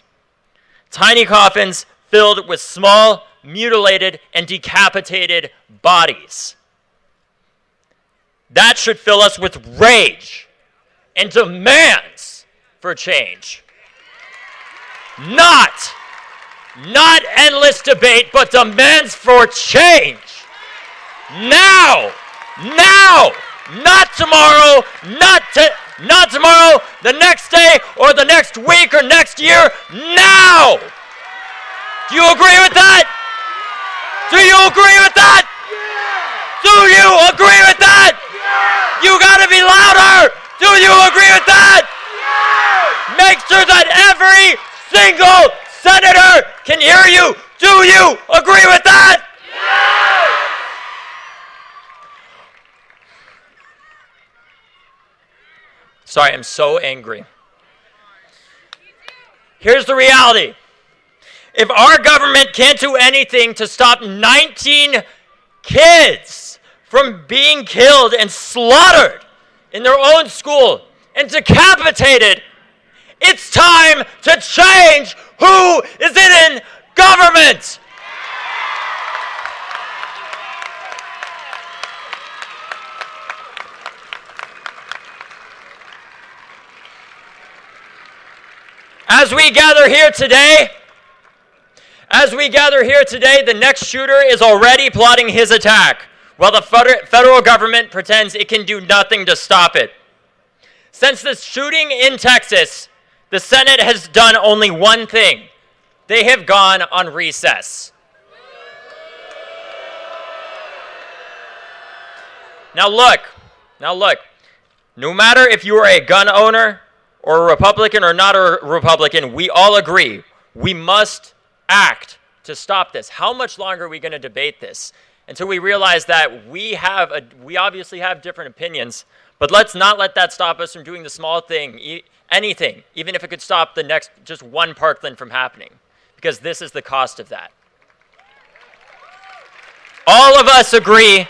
Tiny coffins filled with small, mutilated, and decapitated bodies. That should fill us with rage and demands for change. Not endless debate, but demands for change. Now, not tomorrow, not tomorrow, the next day, or the next week, or next year, now! Do you agree with that? Do you agree with that? Do you agree with that? You gotta be louder! Do you agree with that? Make sure that every single senator can hear you! Do you agree with that? Sorry, I'm so angry. Here's the reality. If our government can't do anything to stop 19 kids from being killed and slaughtered in their own school and decapitated, it's time to change who is in government. As we gather here today, the next shooter is already plotting his attack, while the federal government pretends it can do nothing to stop it. Since the shooting in Texas, the Senate has done only one thing. They have gone on recess. Now look, no matter if you are a gun owner or a Republican or not a Republican, we all agree we must act to stop this. How much longer are we going to debate this until we realize that we obviously have different opinions, but let's not let that stop us from doing the small thing, anything, even if it could stop the next just one Parkland from happening, because this is the cost of that. All of us agree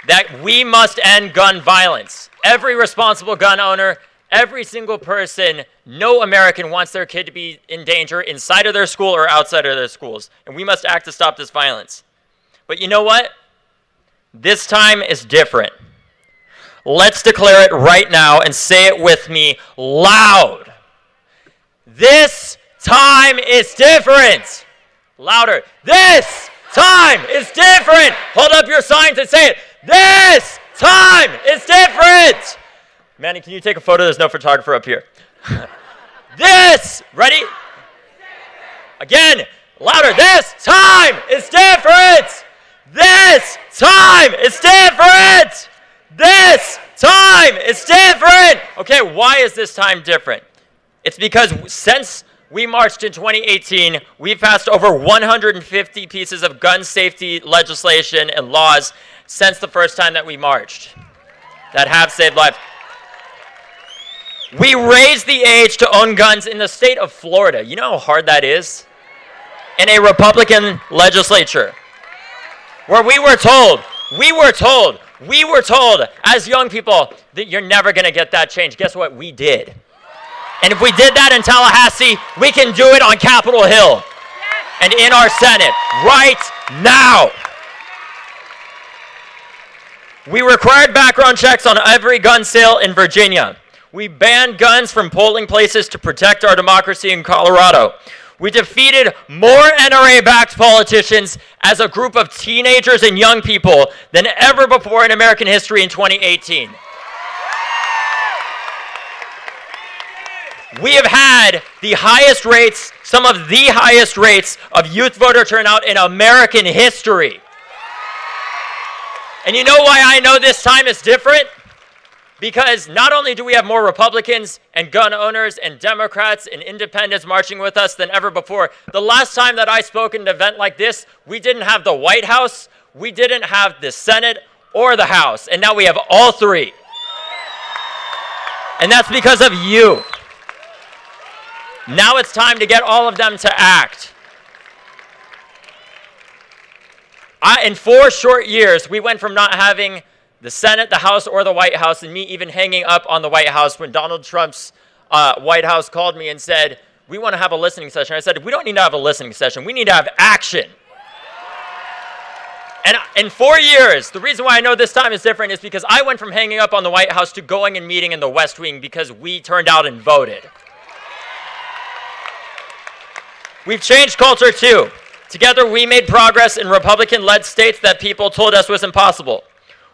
that we must end gun violence. Every responsible gun owner, every single person, no American wants their kid to be in danger inside of their school or outside of their schools. And we must act to stop this violence. But you know what? This time is different. Let's declare it right now and say it with me loud. This time is different. Louder. This time is different. Hold up your signs and say it. This time is different. Manny, can you take a photo? There's no photographer up here. Ready? Again, louder. This time is different. This time is different. This time is different. Okay, why is this time different? It's because since we marched in 2018, we've passed over 150 pieces of gun safety legislation and laws since the first time that we marched that have saved lives. We raised the age to own guns in the state of Florida. You know how hard that is? In a Republican legislature. Where we were told as young people that you're never going to get that change. Guess what? We did. And if we did that in Tallahassee, we can do it on Capitol Hill and in our Senate right now. We required background checks on every gun sale in Virginia. We banned guns from polling places to protect our democracy in Colorado. We defeated more NRA-backed politicians as a group of teenagers and young people than ever before in American history in 2018. We have had the highest rates, some of the highest rates of youth voter turnout in American history. And you know why I know this time is different? Because not only do we have more Republicans and gun owners and Democrats and independents marching with us than ever before. The last time that I spoke at an event like this, we didn't have the White House, we didn't have the Senate or the House, and now we have all three. And that's because of you. Now it's time to get all of them to act. In 4 short years, we went from not having the Senate, the House, or the White House, and me even hanging up on the White House when Donald Trump's White House called me and said, we want to have a listening session. I said, we don't need to have a listening session. We need to have action. And in 4 years, the reason why I know this time is different is because I went from hanging up on the White House to going and meeting in the West Wing because we turned out and voted. We've changed culture too. Together, we made progress in Republican-led states that people told us was impossible.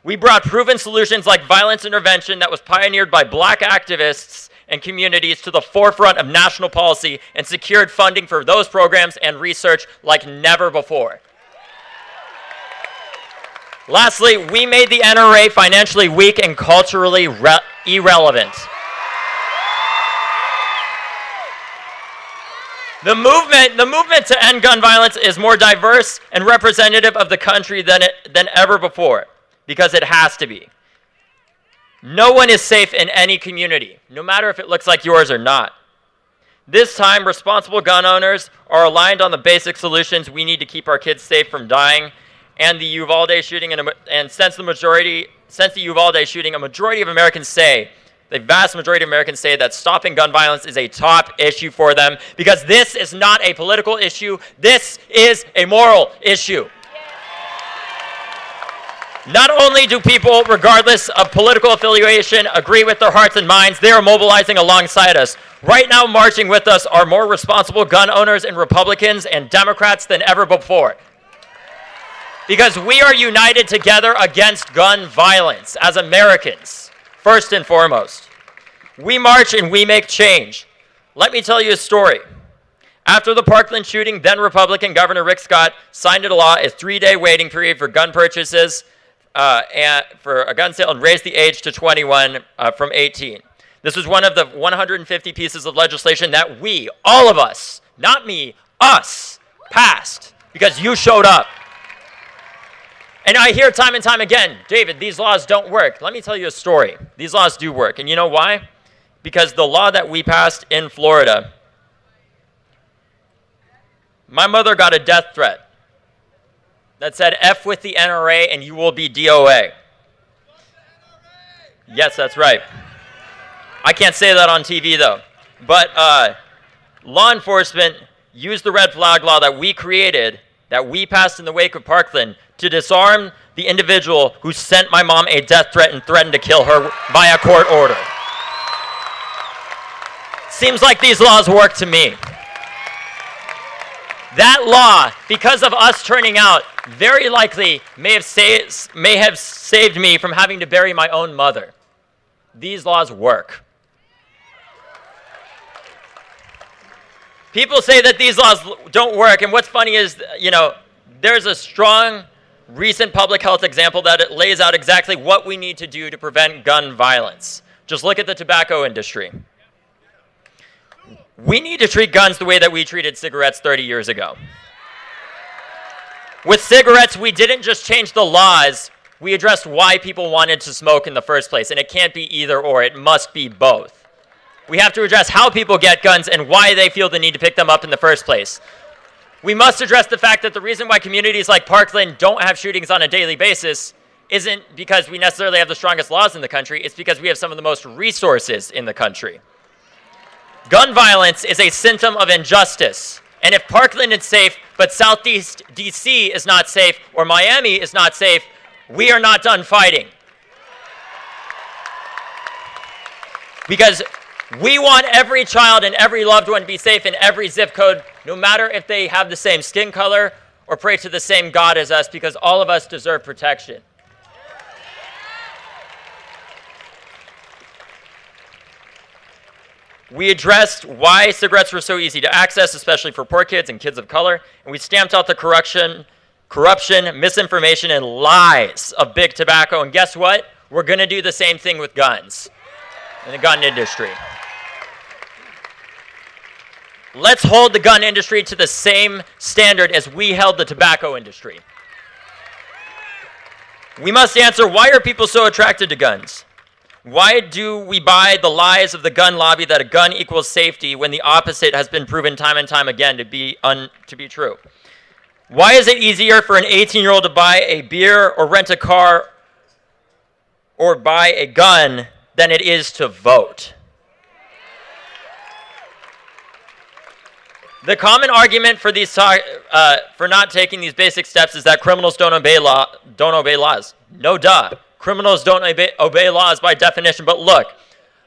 We brought proven solutions like violence intervention that was pioneered by black activists and communities to the forefront of national policy and secured funding for those programs and research like never before. Lastly, we made the NRA financially weak and culturally irrelevant. The movement to end gun violence is more diverse and representative of the country than ever before, because it has to be. No one is safe in any community, no matter if it looks like yours or not. This time, responsible gun owners are aligned on the basic solutions we need to keep our kids safe from dying, and the Uvalde shooting, and since the Uvalde shooting, a majority of Americans say, the vast majority of Americans say that stopping gun violence is a top issue for them because this is not a political issue, this is a moral issue. Not only do people, regardless of political affiliation, agree with their hearts and minds, they are mobilizing alongside us. Right now, marching with us are more responsible gun owners and Republicans and Democrats than ever before. Because we are united together against gun violence as Americans. First and foremost, we march and we make change. Let me tell you a story. After the Parkland shooting, then Republican Governor Rick Scott signed into law a 3-day waiting period for gun purchases and for a gun sale and raised the age to 21 from 18. This was one of the 150 pieces of legislation that we, all of us, not me, us, passed because you showed up. And I hear time and time again, David, these laws don't work. Let me tell you a story. These laws do work. And you know why? Because the law that we passed in Florida, my mother got a death threat that said, F with the NRA and you will be DOA. Yes, that's right. I can't say that on TV, though. But law enforcement used the red flag law that we created, that we passed in the wake of Parkland, to disarm the individual who sent my mom a death threat and threatened to kill her via court order. Seems like these laws work to me. That law, because of us turning out, very likely may have saved me from having to bury my own mother. These laws work. People say that these laws don't work, and what's funny is, there's a strong recent public health example that it lays out exactly what we need to do to prevent gun violence. Just look at the tobacco industry. We need to treat guns the way that we treated cigarettes 30 years ago. With cigarettes, we didn't just change the laws, we addressed why people wanted to smoke in the first place, and it can't be either or, it must be both. We have to address how people get guns and why they feel the need to pick them up in the first place. We must address the fact that the reason why communities like Parkland don't have shootings on a daily basis isn't because we necessarily have the strongest laws in the country, it's because we have some of the most resources in the country. Gun violence is a symptom of injustice. And if Parkland is safe, but Southeast DC is not safe, or Miami is not safe, we are not done fighting. Because We want every child and every loved one to be safe in every zip code, no matter if they have the same skin color or pray to the same God as us, because all of us deserve protection. We addressed why cigarettes were so easy to access, especially for poor kids and kids of color, and we stamped out the corruption, misinformation, and lies of big tobacco. And guess what? We're going to do the same thing with guns in the gun industry. Let's hold the gun industry to the same standard as we held the tobacco industry. We must answer, why are people so attracted to guns? Why do we buy the lies of the gun lobby that a gun equals safety when the opposite has been proven time and time again to be true? Why is it easier for an 18-year-old to buy a beer or rent a car or buy a gun than it is to vote? The common argument for for not taking these basic steps is that criminals don't obey laws. No duh. Criminals don't obey laws by definition. But look,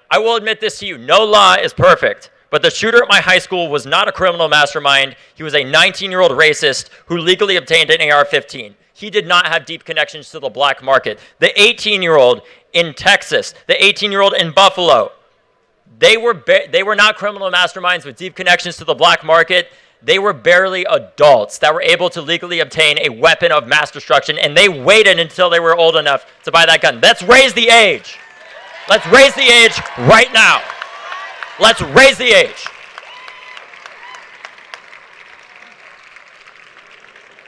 I will admit this to you. No law is perfect. But the shooter at my high school was not a criminal mastermind. He was a 19-year-old racist who legally obtained an AR-15. He did not have deep connections to the black market. The 18-year-old in Texas, the 18-year-old in Buffalo, they were not criminal masterminds with deep connections to the black market. They were barely adults that were able to legally obtain a weapon of mass destruction, and they waited until they were old enough to buy that gun. Let's raise the age. Let's raise the age right now. Let's raise the age.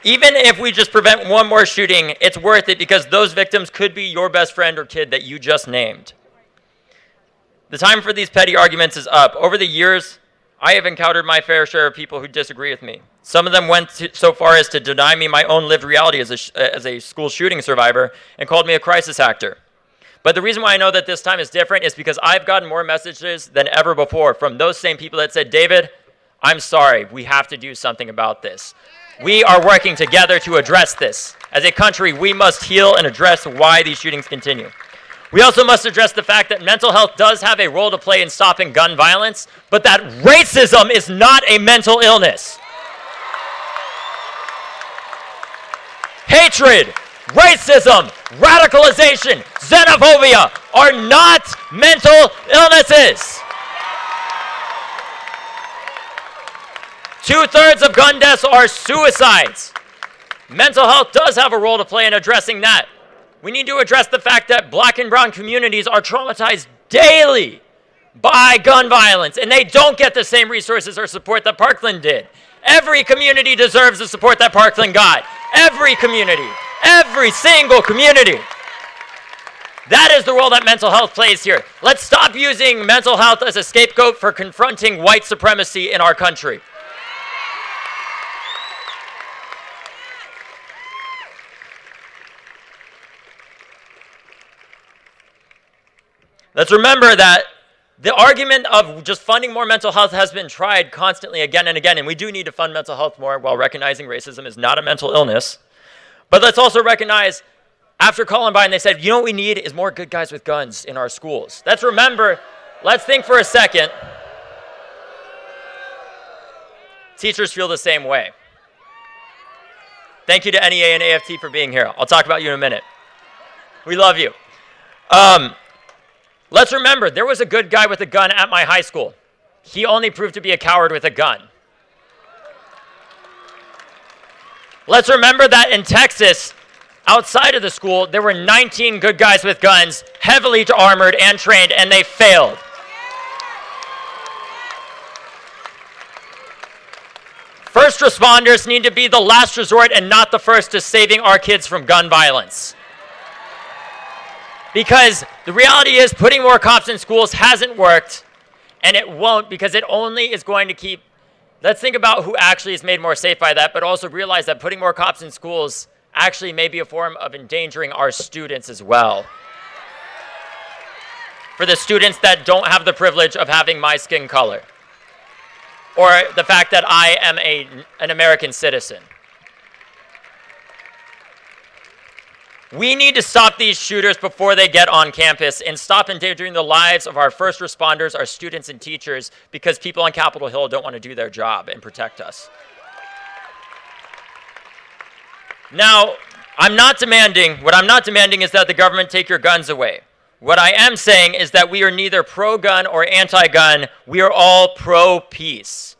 Even if we just prevent one more shooting, it's worth it, because those victims could be your best friend or kid that you just named. The time for these petty arguments is up. Over the years, I have encountered my fair share of people who disagree with me. Some of them went so far as to deny me my own lived reality as a school shooting survivor and called me a crisis actor. But the reason why I know that this time is different is because I've gotten more messages than ever before from those same people that said, David, I'm sorry, we have to do something about this. We are working together to address this. As a country, we must heal and address why these shootings continue. We also must address the fact that mental health does have a role to play in stopping gun violence, but that racism is not a mental illness. Hatred, racism, radicalization, xenophobia are not mental illnesses. 2/3 of gun deaths are suicides. Mental health does have a role to play in addressing that. We need to address the fact that black and brown communities are traumatized daily by gun violence, and they don't get the same resources or support that Parkland did. Every community deserves the support that Parkland got. Every community. Every single community. That is the role that mental health plays here. Let's stop using mental health as a scapegoat for confronting white supremacy in our country. Let's remember that the argument of just funding more mental health has been tried constantly again and again, and we do need to fund mental health more while recognizing racism is not a mental illness. But let's also recognize, after Columbine, they said, you know what we need is more good guys with guns in our schools. Let's think for a second. Teachers feel the same way. Thank you to NEA and AFT for being here. I'll talk about you in a minute. We love you. Let's remember, there was a good guy with a gun at my high school. He only proved to be a coward with a gun. Let's remember that in Texas, outside of the school, there were 19 good guys with guns, heavily armored and trained, and they failed. First responders need to be the last resort and not the first to saving our kids from gun violence. Because the reality is putting more cops in schools hasn't worked, and it won't, because it only is going to keep. Let's think about who actually is made more safe by that, but also realize that putting more cops in schools actually may be a form of endangering our students as well. For the students that don't have the privilege of having my skin color, or the fact that I am an American citizen. We need to stop these shooters before they get on campus and stop endangering the lives of our first responders, our students and teachers, because people on Capitol Hill don't want to do their job and protect us. Now, what I'm not demanding is that the government take your guns away. What I am saying is that we are neither pro-gun or anti-gun. We are all pro-peace.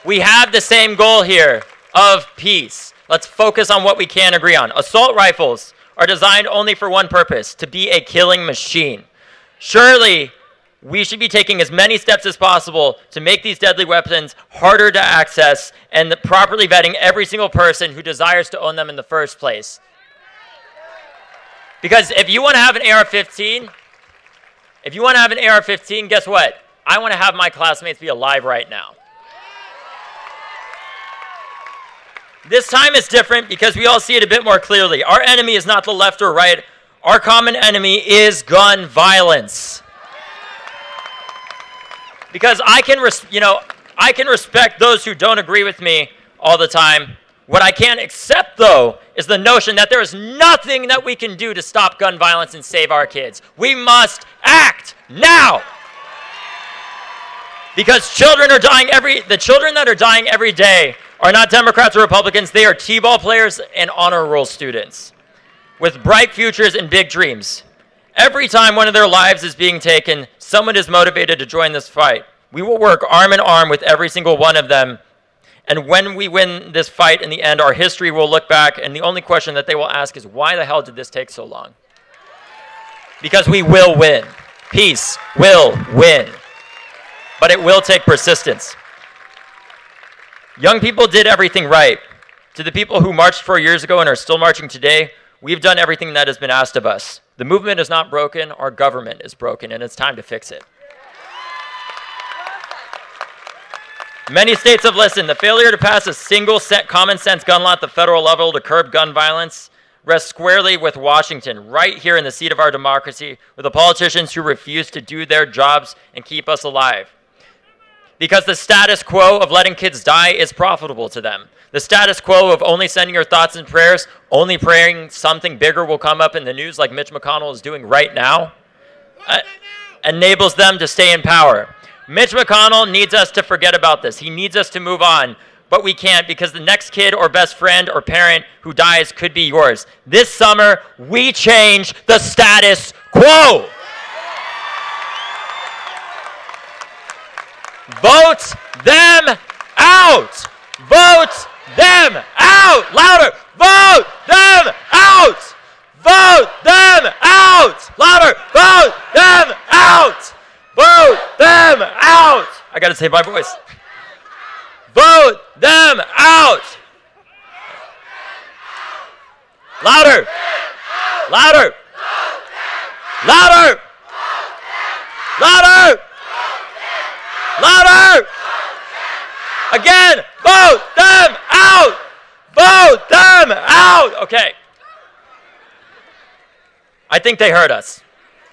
We have the same goal here of peace. Let's focus on what we can agree on. Assault rifles are designed only for one purpose, to be a killing machine. Surely, we should be taking as many steps as possible to make these deadly weapons harder to access and properly vetting every single person who desires to own them in the first place. Because if you want to have an AR-15, guess what? I want to have my classmates be alive right now. This time is different because we all see it a bit more clearly. Our enemy is not the left or right. Our common enemy is gun violence. Because I can respect those who don't agree with me all the time. What I can't accept, though, is the notion that there is nothing that we can do to stop gun violence and save our kids. We must act now. Because the children that are dying every day are not Democrats or Republicans. They are T-ball players and honor roll students with bright futures and big dreams. Every time one of their lives is being taken, someone is motivated to join this fight. We will work arm in arm with every single one of them. And when we win this fight in the end, our history will look back, and the only question that they will ask is, why the hell did this take so long? Because we will win. Peace will win. But it will take persistence. Young people did everything right. To the people who marched 4 years ago and are still marching today, we've done everything that has been asked of us. The movement is not broken, our government is broken, and it's time to fix it. Many states have listened. The failure to pass a single common sense gun law at the federal level to curb gun violence rests squarely with Washington, right here in the seat of our democracy, with the politicians who refuse to do their jobs and keep us alive. Because the status quo of letting kids die is profitable to them. The status quo of only sending your thoughts and prayers, only praying something bigger will come up in the news like Mitch McConnell is doing right now, enables them to stay in power. Mitch McConnell needs us to forget about this. He needs us to move on, but we can't because the next kid or best friend or parent who dies could be yours. This summer, we change the status quo. Vote them out! Vote them out! Louder! Vote them out! Vote them out! Louder! Vote them out! Vote them out! I gotta save my voice. Vote them out! Louder! Louder! Louder! Louder! Louder! Again! Vote them out! Vote them out! Okay. I think they heard us.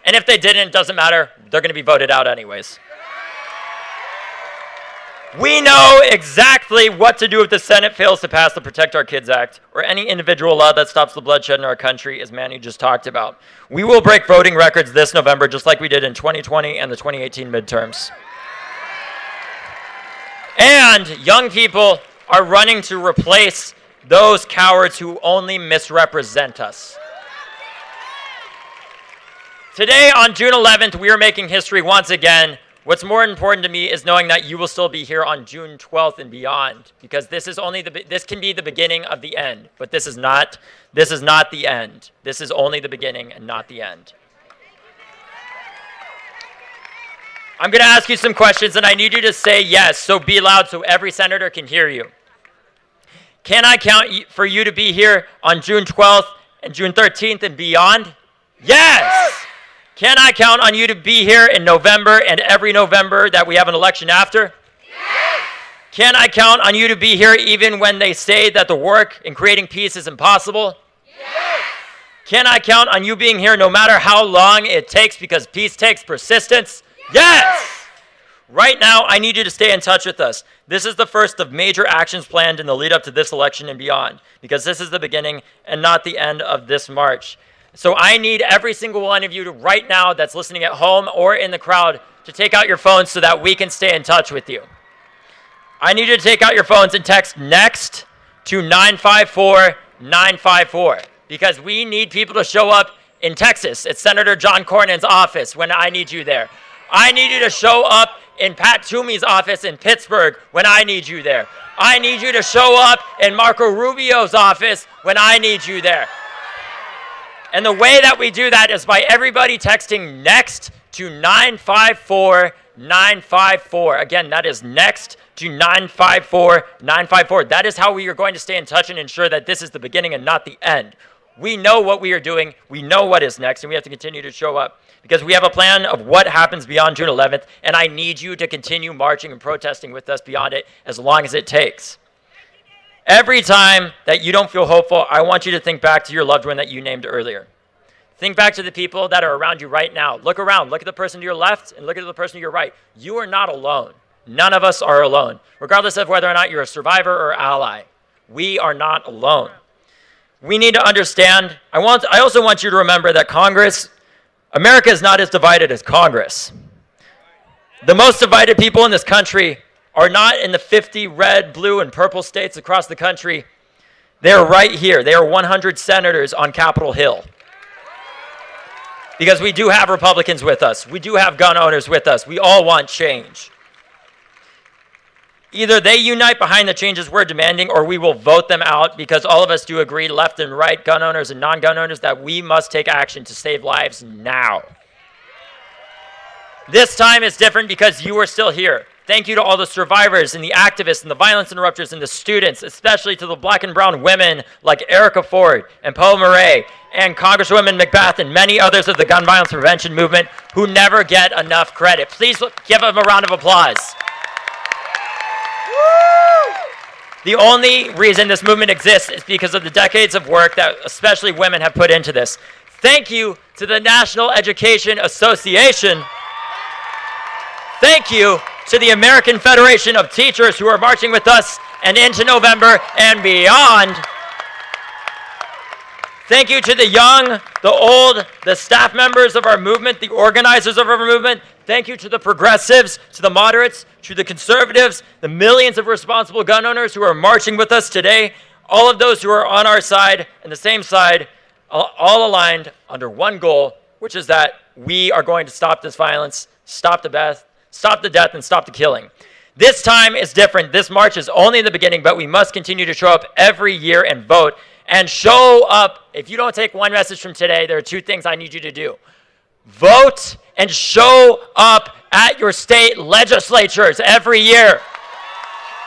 And if they didn't, it doesn't matter. They're going to be voted out anyways. We know exactly what to do if the Senate fails to pass the Protect Our Kids Act or any individual law that stops the bloodshed in our country, as Manny just talked about. We will break voting records this November, just like we did in 2020 and the 2018 midterms. And young people are running to replace those cowards who only misrepresent us. Today, on June 11th, we are making history once again. What's more important to me is knowing that you will still be here on June 12th and beyond, because this can be the beginning of the end, but this is not the end. This is only the beginning and not the end. I'm going to ask you some questions, and I need you to say yes, so be loud so every senator can hear you. Can I count for you to be here on June 12th and June 13th and beyond? Yes! Can I count on you to be here in November and every November that we have an election after? Yes! Can I count on you to be here even when they say that the work in creating peace is impossible? Yes! Can I count on you being here no matter how long it takes because peace takes persistence? Yes! Right right now, I need you to stay in touch with us. This is the first of major actions planned in the lead up to this election and beyond, because this is the beginning and not the end of this march. So I need every single one of you to right now that's listening at home or in the crowd to take out your phones so that we can stay in touch with you. I need you to take out your phones and text NEXT to 954-954, because we need people to show up in Texas at Senator John Cornyn's office when I need you there. I need you to show up in Pat Toomey's office in Pittsburgh when I need you there. I need you to show up in Marco Rubio's office when I need you there. And the way that we do that is by everybody texting NEXT to 954-954. Again, that is NEXT to 954-954. That is how we are going to stay in touch and ensure that this is the beginning and not the end. We know what we are doing. We know what is next, and we have to continue to show up because we have a plan of what happens beyond June 11th, and I need you to continue marching and protesting with us beyond it as long as it takes. Every time that you don't feel hopeful, I want you to think back to your loved one that you named earlier. Think back to the people that are around you right now. Look around. Look at the person to your left and look at the person to your right. You are not alone. None of us are alone, regardless of whether or not you're a survivor or ally. We are not alone. We need to understand. I also want you to remember that America is not as divided as Congress. The most divided people in this country are not in the 50 red, blue, and purple states across the country. They are right here. They are 100 senators on Capitol Hill. Because we do have Republicans with us. We do have gun owners with us. We all want change. Either they unite behind the changes we're demanding, or we will vote them out, because all of us do agree, left and right, gun owners and non-gun owners, that we must take action to save lives now. This time is different because you are still here. Thank you to all the survivors and the activists and the violence interrupters and the students, especially to the black and brown women like Erica Ford and Poe Murray and Congresswoman McBath and many others of the gun violence prevention movement who never get enough credit. Please give them a round of applause. The only reason this movement exists is because of the decades of work that especially women have put into this. Thank you to the National Education Association. Thank you to the American Federation of Teachers who are marching with us and into November and beyond. Thank you to the young, the old, the staff members of our movement, the organizers of our movement. Thank you to the progressives, to the moderates, to the conservatives, the millions of responsible gun owners who are marching with us today, all of those who are on our side and the same side, all aligned under one goal, which is that we are going to stop this violence, stop the death, and stop the killing. This time is different. This march is only the beginning, but we must continue to show up every year and vote. And show up. If you don't take one message from today, there are two things I need you to do. Vote and show up at your state legislatures every year.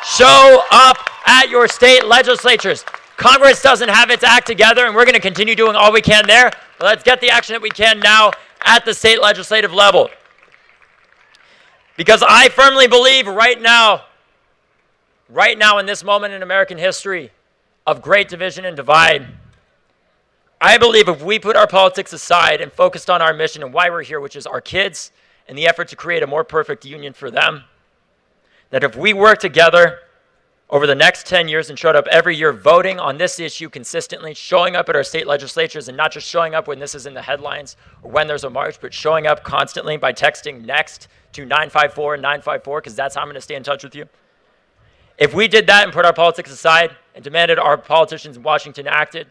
Show up at your state legislatures. Congress doesn't have its act together, and we're going to continue doing all we can there. But let's get the action that we can now at the state legislative level. Because I firmly believe right now in this moment in American history of great division and divide, I believe if we put our politics aside and focused on our mission and why we're here, which is our kids and the effort to create a more perfect union for them, that if we work together over the next 10 years and showed up every year voting on this issue consistently, showing up at our state legislatures and not just showing up when this is in the headlines or when there's a march, but showing up constantly by texting NEXT to 954-954, because that's how I'm going to stay in touch with you. If we did that and put our politics aside and demanded our politicians in Washington acted,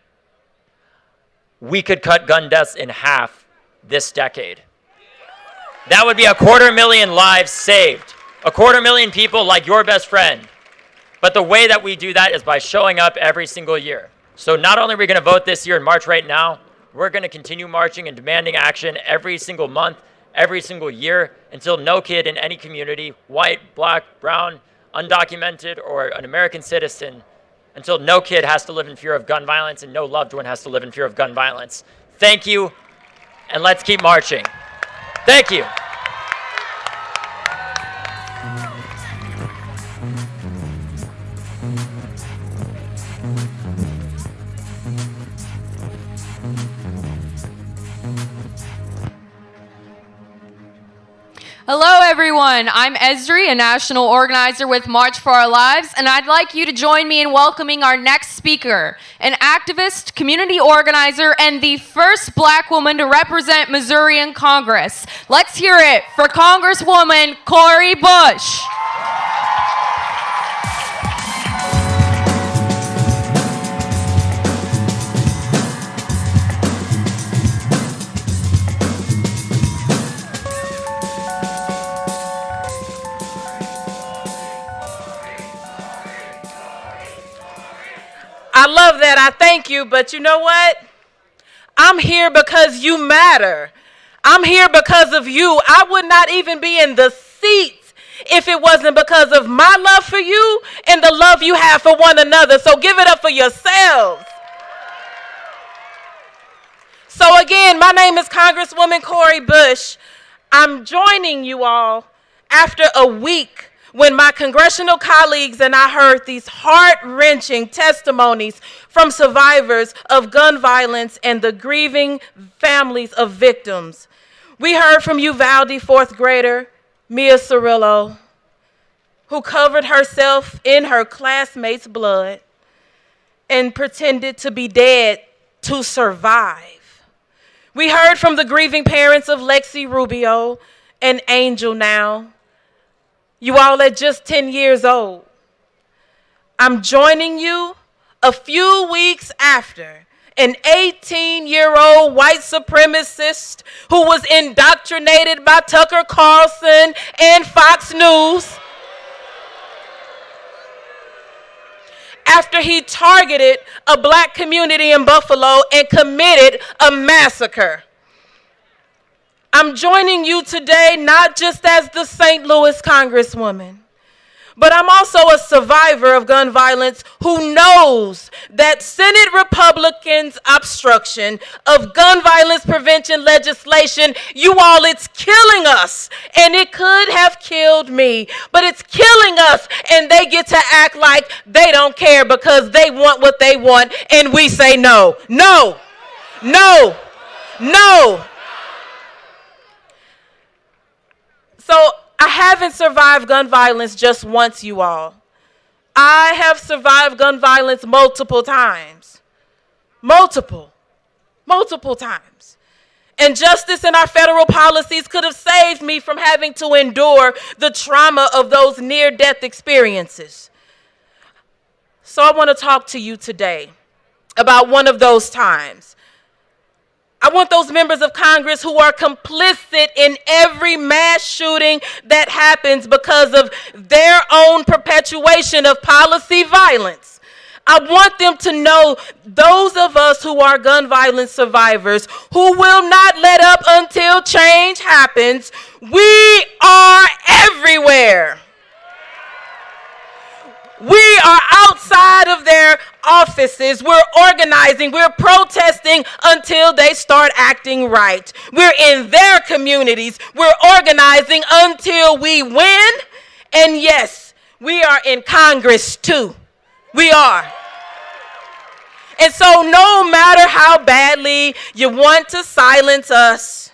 we could cut gun deaths in half this decade. That would be 250,000 lives saved. 250,000 people like your best friend. But the way that we do that is by showing up every single year. So not only are we going to vote this year and march right now, we're going to continue marching and demanding action every single month, every single year, until no kid in any community, white, black, brown, undocumented, or an American citizen, until no kid has to live in fear of gun violence and no loved one has to live in fear of gun violence. Thank you, and let's keep marching. Thank you. Hello, everyone. everyone. I'm Esri, a national organizer with March for Our Lives, and I'd like you to join me in welcoming our next speaker, an activist, community organizer, and the first black woman to represent Missouri in Congress. Let's hear it for Congresswoman Cori Bush. I love that. I thank you. But you know what? I'm here because you matter. I'm here because of you. I would not even be in the seat if it wasn't because of my love for you and the love you have for one another. So give it up for yourselves. So again, my name is Congresswoman Cori Bush. I'm joining you all after a week when my congressional colleagues and I heard these heart-wrenching testimonies from survivors of gun violence and the grieving families of victims. We heard from Uvalde fourth grader Mia Cirillo, who covered herself in her classmates' blood and pretended to be dead to survive. We heard from the grieving parents of Lexi Rubio and Angel now. You all are just 10 years old. I'm joining you a few weeks after an 18-year-old white supremacist who was indoctrinated by Tucker Carlson and Fox News after he targeted a black community in Buffalo and committed a massacre. I'm joining you today not just as the St. Louis Congresswoman, but I'm also a survivor of gun violence who knows that Senate Republicans' obstruction of gun violence prevention legislation, you all, it's killing us. And it could have killed me, but it's killing us. And they get to act like they don't care because they want what they want. And we say no, no, no, no. So I haven't survived gun violence just once, you all. I have survived gun violence multiple times. Multiple times. And justice in our federal policies could have saved me from having to endure the trauma of those near-death experiences. So I want to talk to you today about one of those times. I want those members of Congress who are complicit in every mass shooting that happens because of their own perpetuation of policy violence. I want them to know, those of us who are gun violence survivors, who will not let up until change happens, we are everywhere. We are outside of their offices. We're organizing. We're protesting until they start acting right. We're in their communities. We're organizing until we win. And yes, we are in Congress too. We are. And so no matter how badly you want to silence us,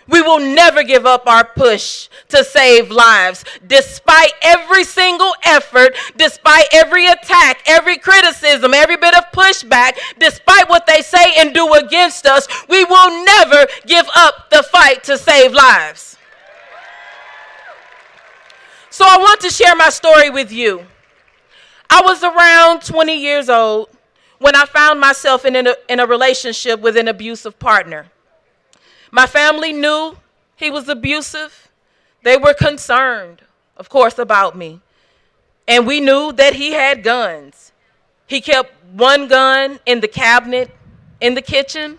we will never give up our push to save lives. Despite every single effort, despite every attack, every criticism, every bit of pushback, despite what they say and do against us, we will never give up the fight to save lives. So I want to share my story with you. I was around 20 years old when I found myself in a relationship with an abusive partner. My family knew he was abusive. They were concerned, of course, about me. And we knew that he had guns. He kept one gun in the cabinet in the kitchen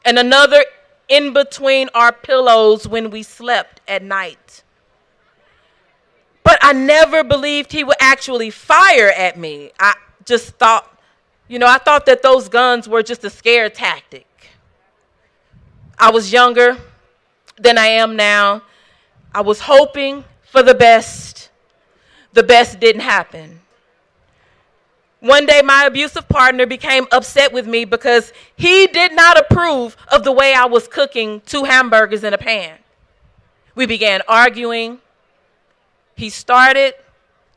and another in between our pillows when we slept at night. But I never believed he would actually fire at me. I just thought, I thought that those guns were just a scare tactic. I was younger than I am now. I was hoping for the best. The best didn't happen. One day, my abusive partner became upset with me because he did not approve of the way I was cooking 2 hamburgers in a pan. We began arguing. he started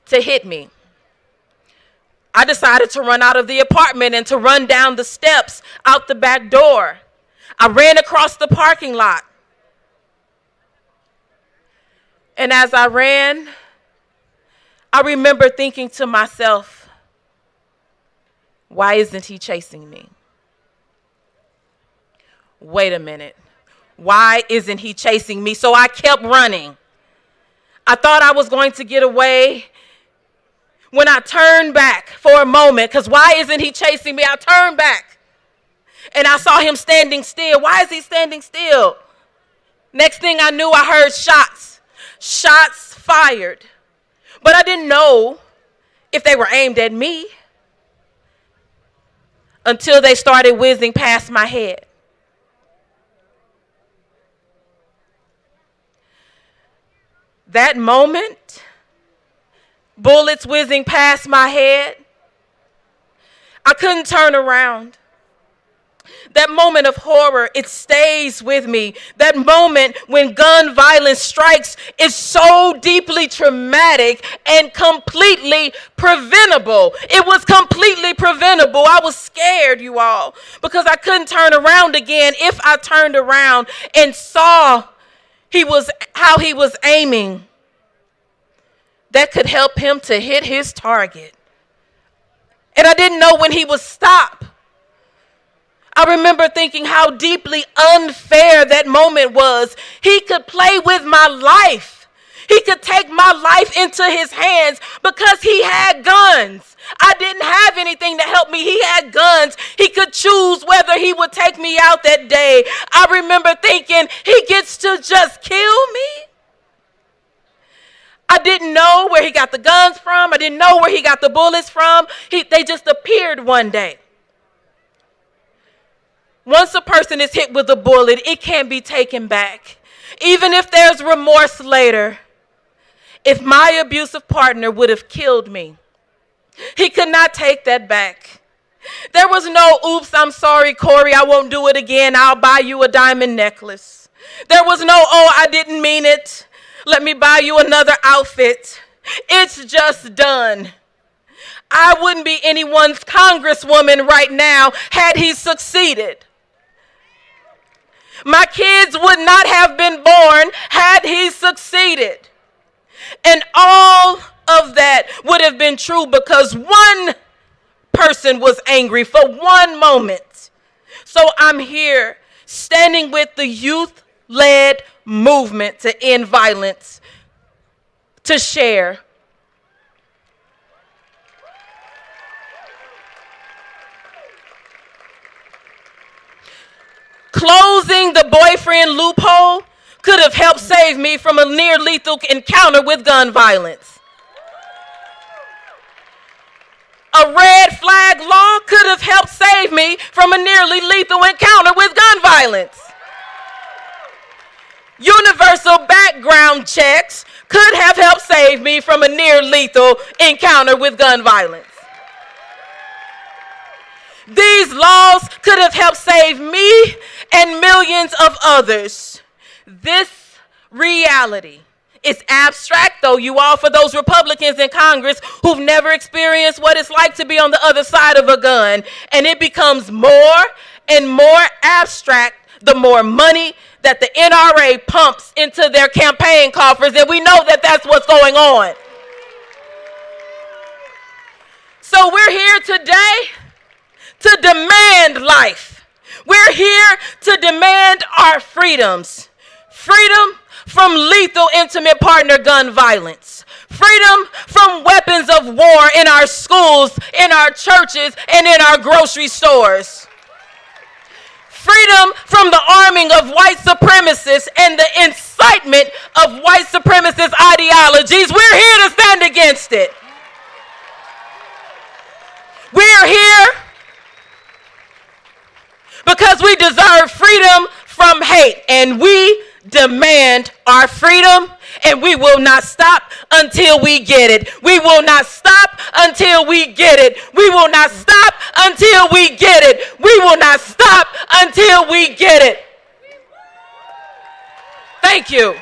to hit me. I decided to run out of the apartment and to run down the steps out the back door. I ran across the parking lot. And as I ran, I remember thinking to myself, why isn't he chasing me? Wait a minute. Why isn't he chasing me? So I kept running. I thought I was going to get away. When I turned back for a moment, because why isn't he chasing me? I turned back and I saw him standing still. Why is he standing still? Next thing I knew, I heard shots fired. But I didn't know if they were aimed at me until they started whizzing past my head. That moment, bullets whizzing past my head, I couldn't turn around. That moment of horror, it stays with me. That moment when gun violence strikes is so deeply traumatic and completely preventable. It was completely preventable. I was scared, you all, because I couldn't turn around again. If I turned around and saw how he was aiming, that could help him to hit his target. And I didn't know when he would stop. I remember thinking how deeply unfair that moment was. He could play with my life. He could take my life into his hands because he had guns. I didn't have anything to help me. He had guns. He could choose whether he would take me out that day. I remember thinking, he gets to just kill me. I didn't know where he got the guns from. I didn't know where he got the bullets from. They just appeared one day. Once a person is hit with a bullet, it can't be taken back. Even if there's remorse later, if my abusive partner would have killed me, he could not take that back. There was no, oops, I'm sorry, Corey, I won't do it again. I'll buy you a diamond necklace. There was no, oh, I didn't mean it. Let me buy you another outfit. It's just done. I wouldn't be anyone's congresswoman right now had he succeeded. My kids would not have been born had he succeeded. And all of that would have been true because one person was angry for one moment. So I'm here standing with the youth-led movement to end violence, to share. Closing the boyfriend loophole could have helped save me from a near lethal encounter with gun violence. A red flag law could have helped save me from a nearly lethal encounter with gun violence. Universal background checks could have helped save me from a near lethal encounter with gun violence. These laws could have helped save me and millions of others. This reality is abstract, though, you all, for those Republicans in Congress who've never experienced what it's like to be on the other side of a gun. And it becomes more and more abstract the more money that the NRA pumps into their campaign coffers, and we know that that's what's going on. So we're here today to demand life. We're here to demand our freedoms. Freedom from lethal intimate partner gun violence. Freedom from weapons of war in our schools, in our churches, and in our grocery stores. Freedom from the arming of white supremacists and the incitement of white supremacist ideologies. We're here to stand against it. We're here because we deserve freedom from hate, and we demand our freedom, and we will not stop until we get it. We will not stop until we get it. We will not stop until we get it. We will not stop until we get it. Thank you.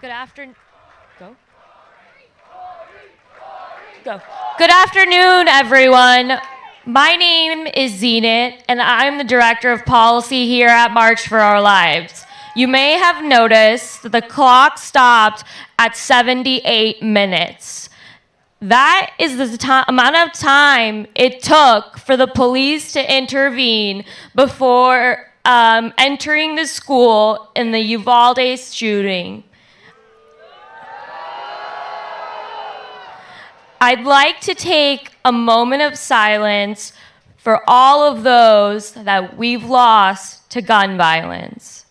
Good afternoon. Go. Go. Good afternoon, everyone. My name is Zenit, and I'm the Director of Policy here at March for Our Lives. You may have noticed that the clock stopped at 78 minutes. That is the amount of time it took for the police to intervene before entering the school in the Uvalde shooting. I'd like to take a moment of silence for all of those that we've lost to gun violence.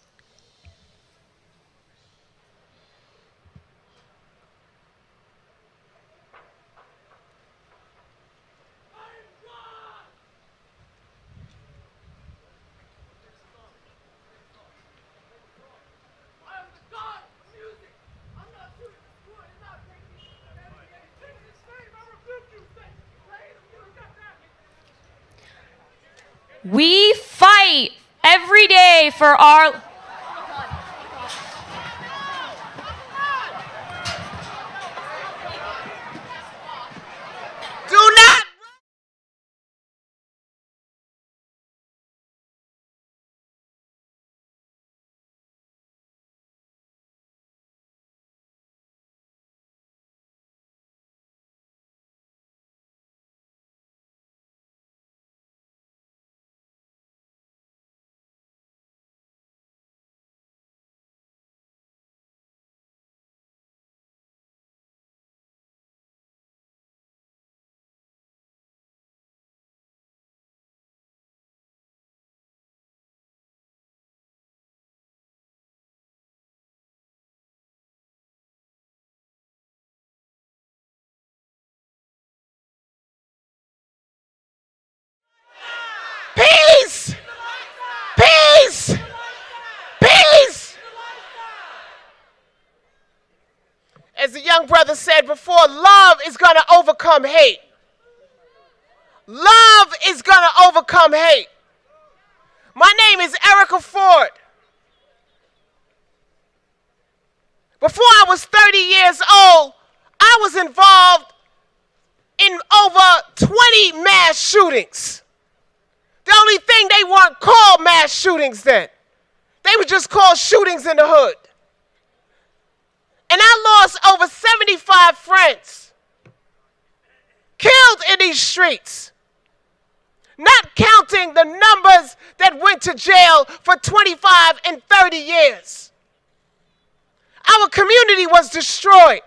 We fight every day for our... Do not... Peace! Peace! Peace! As the young brother said before, love is going to overcome hate. Love is going to overcome hate. My name is Erica Ford. Before I was 30 years old, I was involved in over 20 mass shootings. The only thing, they weren't called mass shootings then. They were just called shootings in the hood. And I lost over 75 friends killed in these streets, not counting the numbers that went to jail for 25 and 30 years. Our community was destroyed.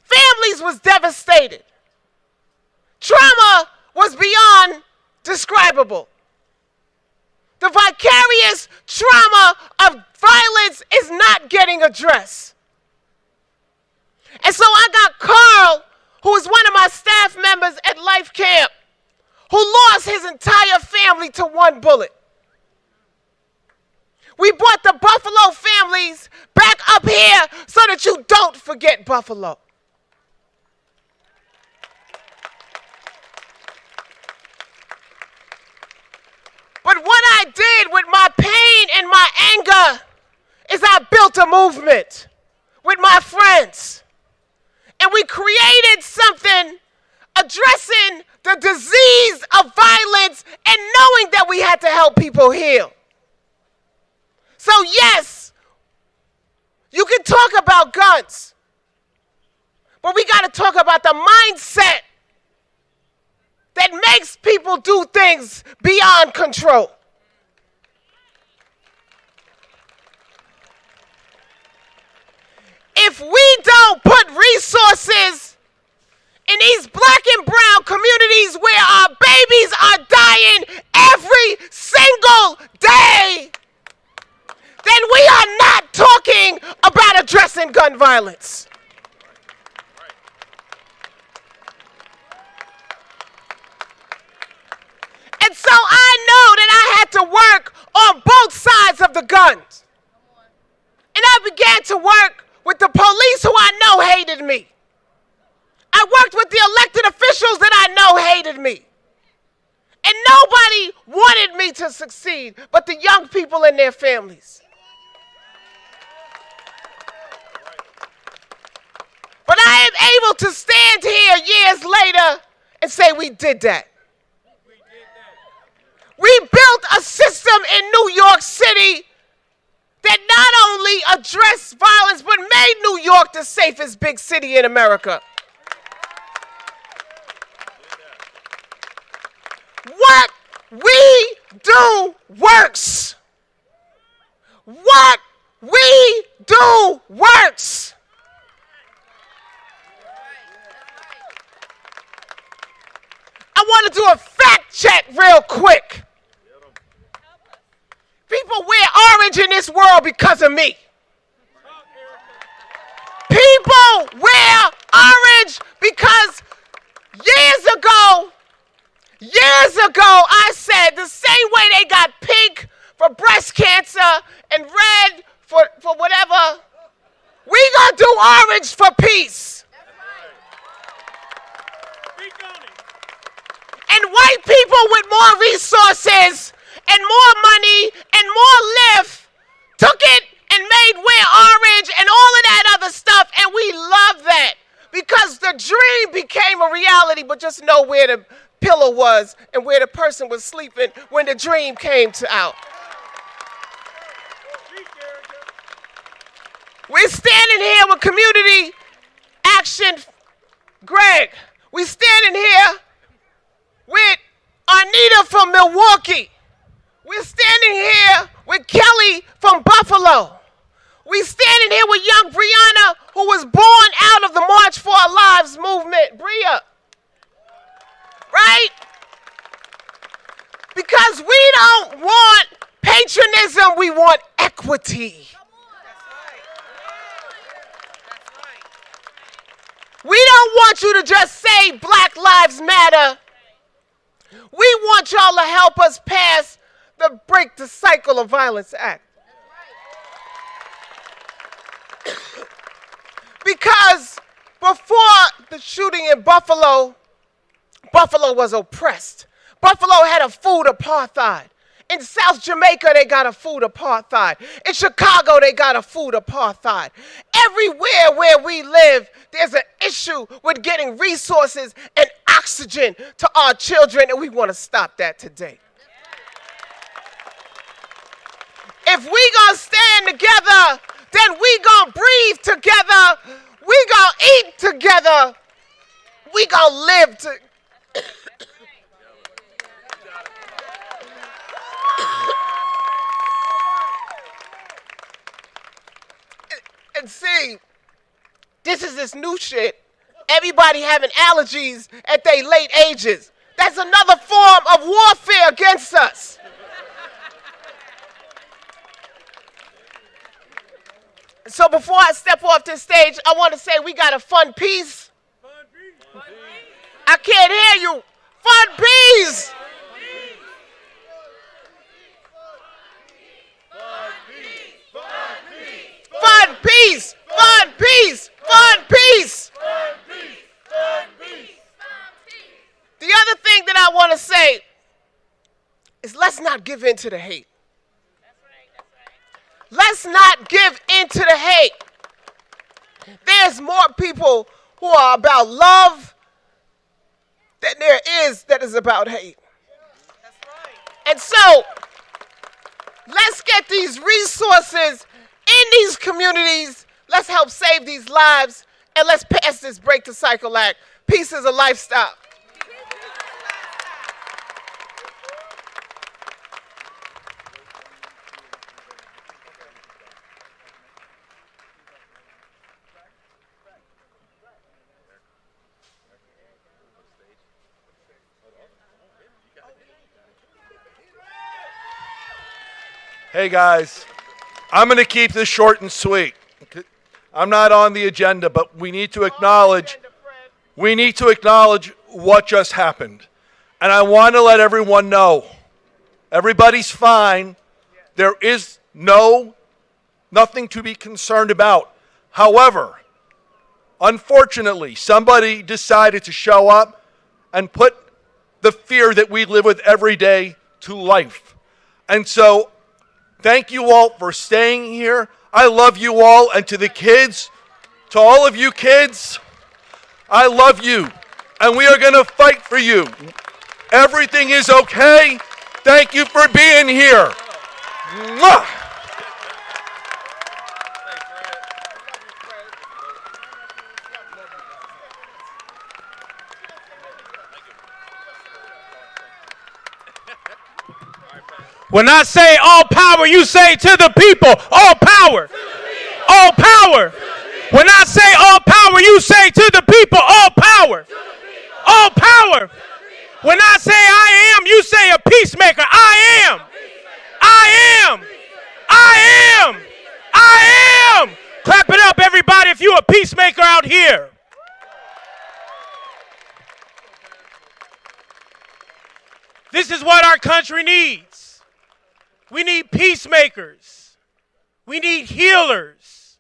Families was devastated. Trauma was beyond describable. The vicarious trauma of violence is not getting addressed. And so I got Carl, who is one of my staff members at Life Camp, who lost his entire family to one bullet. We brought the Buffalo families back up here so that you don't forget Buffalo. But what I did with my pain and my anger is I built a movement with my friends. And we created something addressing the disease of violence and knowing that we had to help people heal. So yes, you can talk about guns, but we got to talk about the mindset that makes people do things beyond control. If we don't put resources in these black and brown communities where our babies are dying every single day, then we are not talking about addressing gun violence. And so I know that I had to work on both sides of the guns. And I began to work with the police who I know hated me. I worked with the elected officials that I know hated me. And nobody wanted me to succeed but the young people and their families. But I am able to stand here years later and say we did that. We built a system in New York City that not only addressed violence, but made New York the safest big city in America. What we do works. What we do works. I want to do a fact check real quick. People wear orange in this world because of me. People wear orange because years ago, I said the same way they got pink for breast cancer and red for whatever, we gonna do orange for peace. And white people with more resources and more money and more lift took it and made wear orange and all of that other stuff, and we love that because the dream became a reality. But just know where the pillow was and where the person was sleeping when the dream came out. We're standing here with community action. Greg, we're standing here with Arnita from Milwaukee. We're standing here with Kelly from Buffalo. We're standing here with young Brianna, who was born out of the March for Our Lives movement. Bria. Right? Because we don't want patronism, we want equity. We don't want you to just say Black Lives Matter. We want y'all to help us pass the Break the Cycle of Violence Act. Because before the shooting in Buffalo, Buffalo was oppressed. Buffalo had a food apartheid. In South Jamaica, they got a food apartheid. In Chicago, they got a food apartheid. Everywhere where we live, there's an issue with getting resources and oxygen to our children, and we want to stop that today. If we gonna stand together, then we gonna breathe together, we gonna eat together, we gonna live together. And see, this is this new shit. Everybody having allergies at their late ages. That's another form of warfare against us. So before I step off this stage, I want to say we got a fun piece. I can't hear you. Fun piece. Fun peace, fun peace, fun peace. The other thing that I want to say is let's not give in to the hate. Let's not give in to the hate. There's more people who are about love than there is that is about hate. And so let's get these resources in these communities. Let's help save these lives, and let's pass this Break the Cycle Act. Peace is a lifestyle. Hey guys, I'm going to keep this short and sweet. I'm not on the agenda, but we need to acknowledge what just happened. And I want to let everyone know, everybody's fine. There is nothing to be concerned about. However, unfortunately, somebody decided to show up and put the fear that we live with every day to life. And so, thank you all for staying here. I love you all. And to the kids, To all of you kids, I love you, and we are going to fight for you. Everything is okay. Thank you for being here. Mwah! When I say all power, you say to the people, all power. All power. When I say all power, you say to the people, all power. All power. When I say I am, you say a peacemaker. I am. I am. I am. I am. Clap it up, everybody, if you're a peacemaker out here. This is what our country needs. We need peacemakers. We need healers.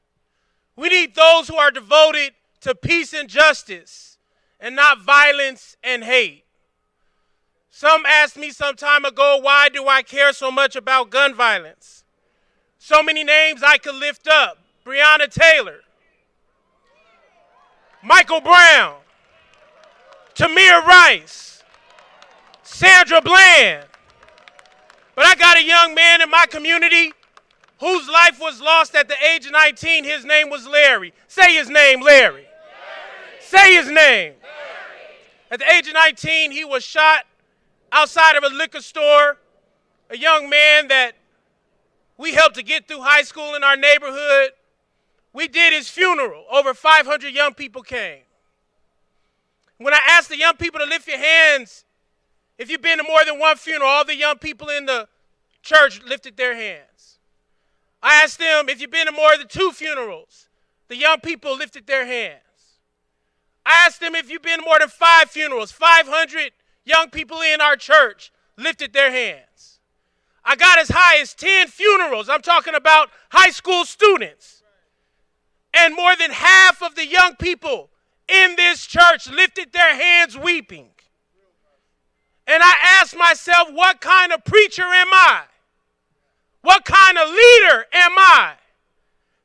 We need those who are devoted to peace and justice and not violence and hate. Some asked me some time ago, why do I care so much about gun violence? So many names I could lift up. Breonna Taylor, Michael Brown, Tamir Rice, Sandra Bland. But I got a young man in my community whose life was lost at the age of 19. His name was Larry. Say his name, Larry. Say his name. At the age of 19, he was shot outside of a liquor store. A young man that we helped to get through high school in our neighborhood. We did his funeral. Over 500 young people came. When I asked the young people to lift your hands, if you've been to more than one funeral, all the young people in the church lifted their hands. I asked them, if you've been to more than 2 funerals, the young people lifted their hands. I asked them if you've been to more than 5 funerals, 500 young people in our church lifted their hands. I got as high as 10 funerals. I'm talking about high school students. And more than half of the young people in this church lifted their hands weeping. And I asked myself, what kind of preacher am I? What kind of leader am I?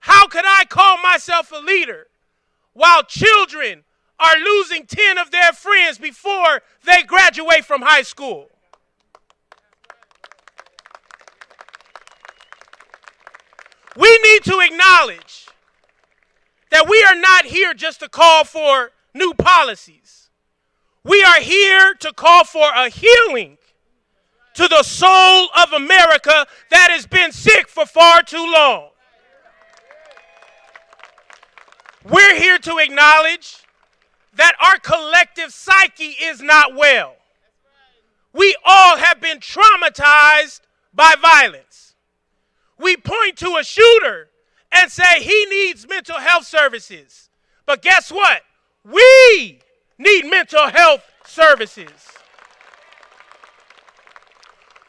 How could I call myself a leader while children are losing 10 of their friends before they graduate from high school? We need to acknowledge that we are not here just to call for new policies. We are here to call for a healing to the soul of America that has been sick for far too long. We're here to acknowledge that our collective psyche is not well. We all have been traumatized by violence. We point to a shooter and say he needs mental health services. But guess what? We need mental health services.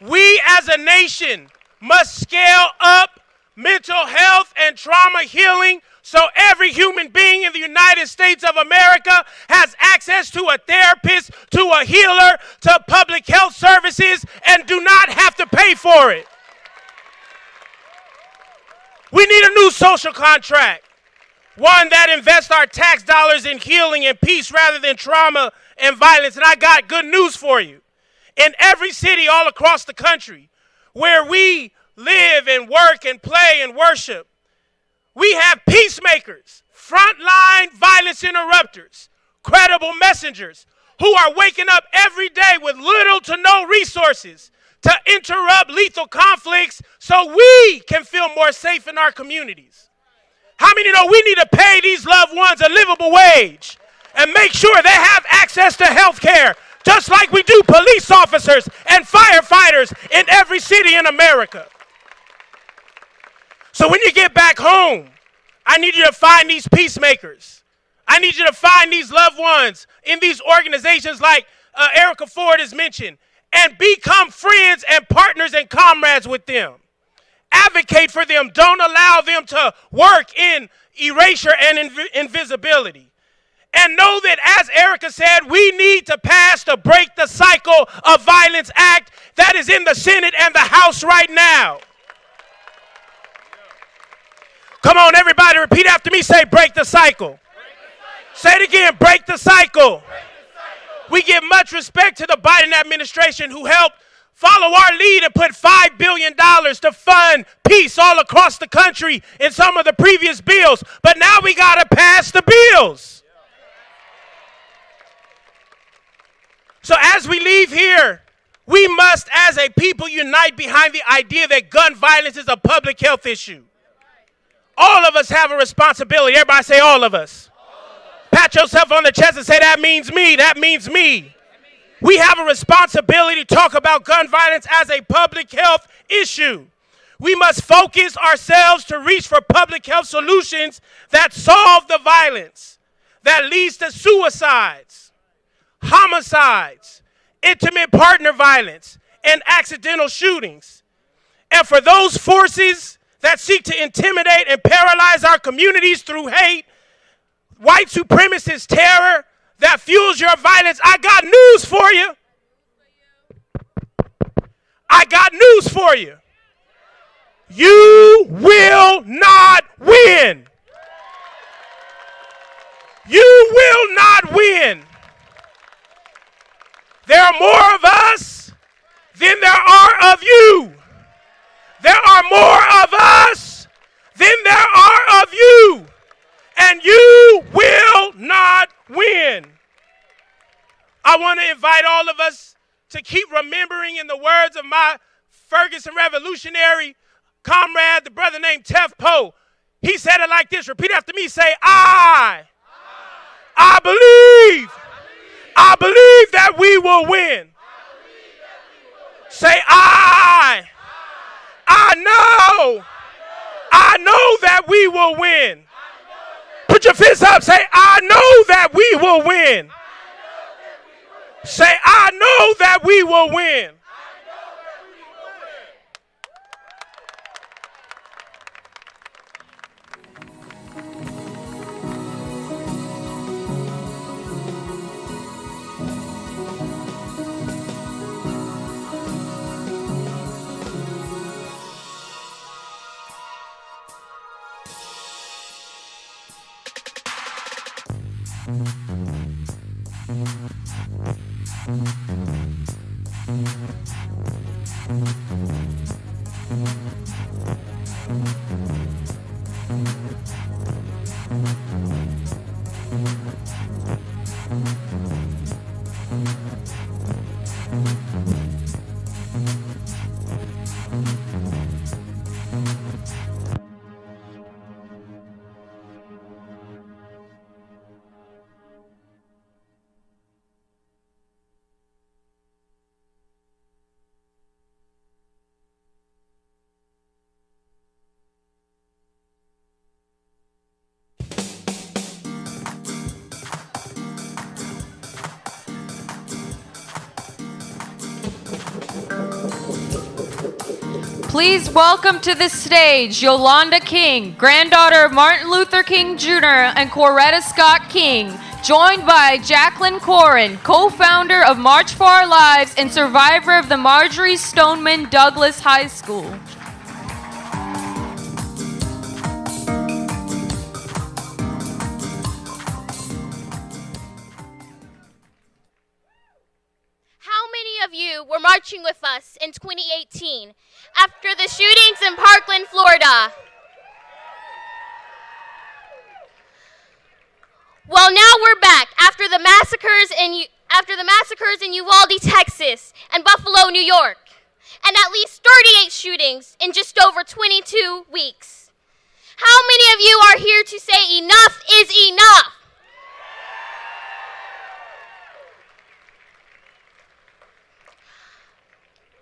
We as a nation must scale up mental health and trauma healing so every human being in the United States of America has access to a therapist, to a healer, to public health services, and do not have to pay for it. We need a new social contract. One that invests our tax dollars in healing and peace rather than trauma and violence. And I got good news for you. In every city all across the country where we live and work and play and worship, we have peacemakers, frontline violence interrupters, credible messengers who are waking up every day with little to no resources to interrupt lethal conflicts so we can feel more safe in our communities. How many know we need to pay these loved ones a livable wage and make sure they have access to health care, just like we do police officers and firefighters in every city in America? So when you get back home, I need you to find these peacemakers. I need you to find these loved ones in these organizations like Erica Ford has mentioned, and become friends and partners and comrades with them. Advocate for them. Don't allow them to work in erasure and invisibility. And know that, as Erica said, we need to pass the Break the Cycle of Violence Act that is in the Senate and the House right now. Come on, everybody, repeat after me. Say, break the cycle. Say it again, break the cycle. We give much respect to the Biden administration who helped follow our lead and put $5 billion to fund peace all across the country in some of the previous bills. But now we got to pass the bills. So as we leave here, we must, as a people, unite behind the idea that gun violence is a public health issue. All of us have a responsibility. Everybody say all of us. Pat yourself on the chest and say, that means me. That means me. We have a responsibility to talk about gun violence as a public health issue. We must focus ourselves to reach for public health solutions that solve the violence that leads to suicides, homicides, intimate partner violence, and accidental shootings. And for those forces that seek to intimidate and paralyze our communities through hate, white supremacist terror that fuels your violence, I got news for you. I got news for you. You will not win. You will not win. There are more of us than there are of you. There are more of us than there are of you. And you will not win. I want to invite all of us to keep remembering, in the words of my Ferguson revolutionary comrade, the brother named Tef Poe. He said it like this. Repeat after me. Say, I believe that we will win. Say, I know that we will win. Put your fists up. Say, I know that we will win. Say, I know that we will win. Please welcome to the stage Yolanda King, granddaughter of Martin Luther King Jr. and Coretta Scott King, joined by Jacqueline Corin, co-founder of March for Our Lives and survivor of the Marjorie Stoneman Douglas High School. How many of you were marching with us in 2018 after the shootings in Parkland, Florida? Well, now we're back after the massacres in Uvalde, Texas, and Buffalo, New York, and at least 38 shootings in just over 22 weeks. How many of you are here to say enough is enough?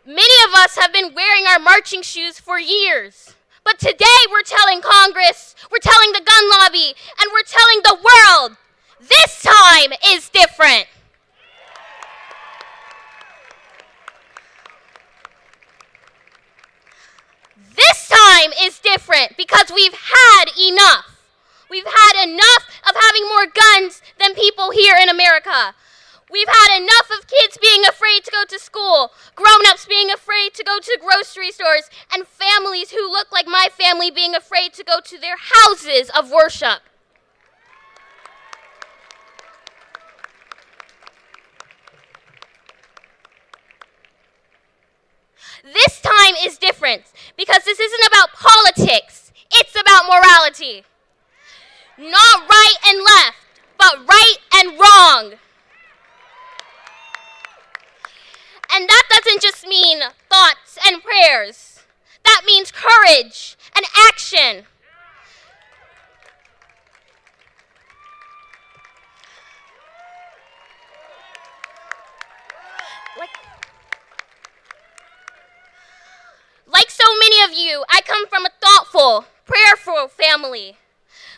Many of us have been wearing our marching shoes for years. But today we're telling Congress, we're telling the gun lobby, and we're telling the world, this time is different. This time is different because we've had enough. We've had enough of having more guns than people here in America. We've had enough of kids being afraid to go to school, grown-ups being afraid to go to grocery stores, and families who look like my family being afraid to go to their houses of worship. This time is different because this isn't about politics. It's about morality. Not right and left, but right and wrong. And that doesn't just mean thoughts and prayers. That means courage and action. Like so many of you, I come from a thoughtful, prayerful family.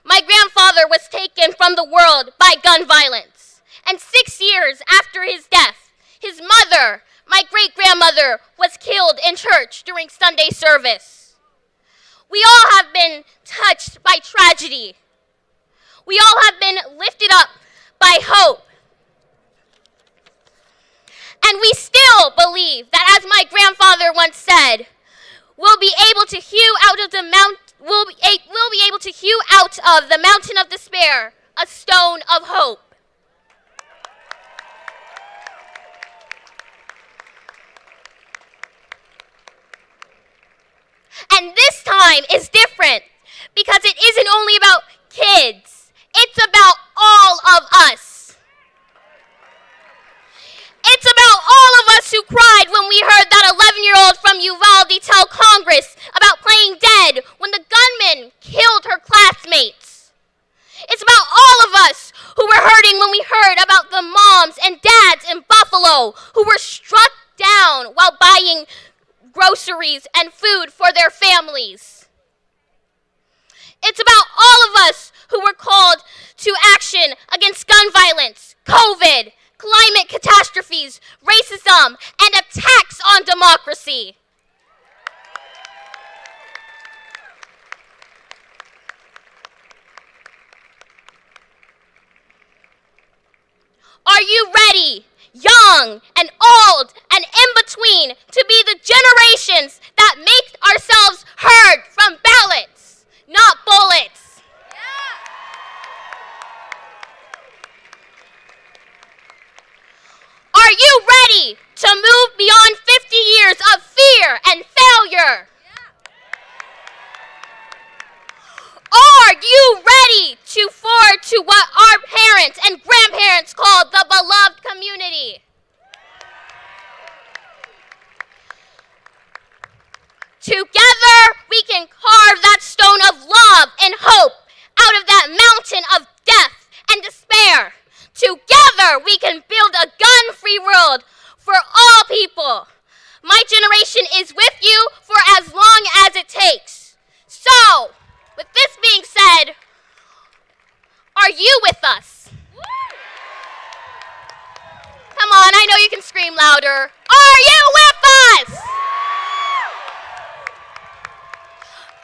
My grandfather was taken from the world by gun violence. And 6 years after his death, his mother, my great-grandmother, was killed in church during Sunday service. We all have been touched by tragedy. We all have been lifted up by hope. And we still believe that, as my grandfather once said, we'll be able to hew out of the mountain of despair a stone of hope. And this time is different because it isn't only about kids. It's about all of us. It's about all of us who cried when we heard that 11-year-old from Uvalde tell Congress about playing dead when the gunman killed her classmates. It's about all of us who were hurting when we heard about the moms and dads in Buffalo who were struck down while buying groceries and food for their families. It's about all of us who were called to action against gun violence, COVID, climate catastrophes, racism, and attacks on democracy. Are you ready, young and old and in between, to be the generations that make ourselves heard from ballots, not bullets? Are you ready to move beyond 50 years of fear and failure? Are you ready to forward to what our parents and grandparents called the beloved community? Together, we can carve that stone of love and hope out of that mountain of death and despair. Together, we can build a gun-free world for all people. My generation is with you for as long as it takes. So, with this being said, are you with us? Come on, I know you can scream louder. Are you with us?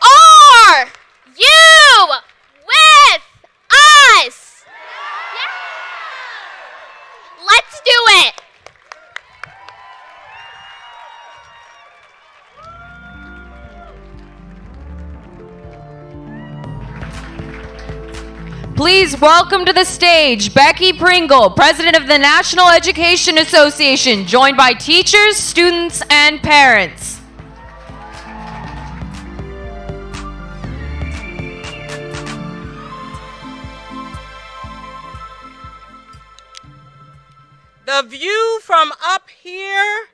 Are you with us? Let's do it. Please welcome to the stage Becky Pringle, President of the National Education Association, joined by teachers, students, and parents. The view from up here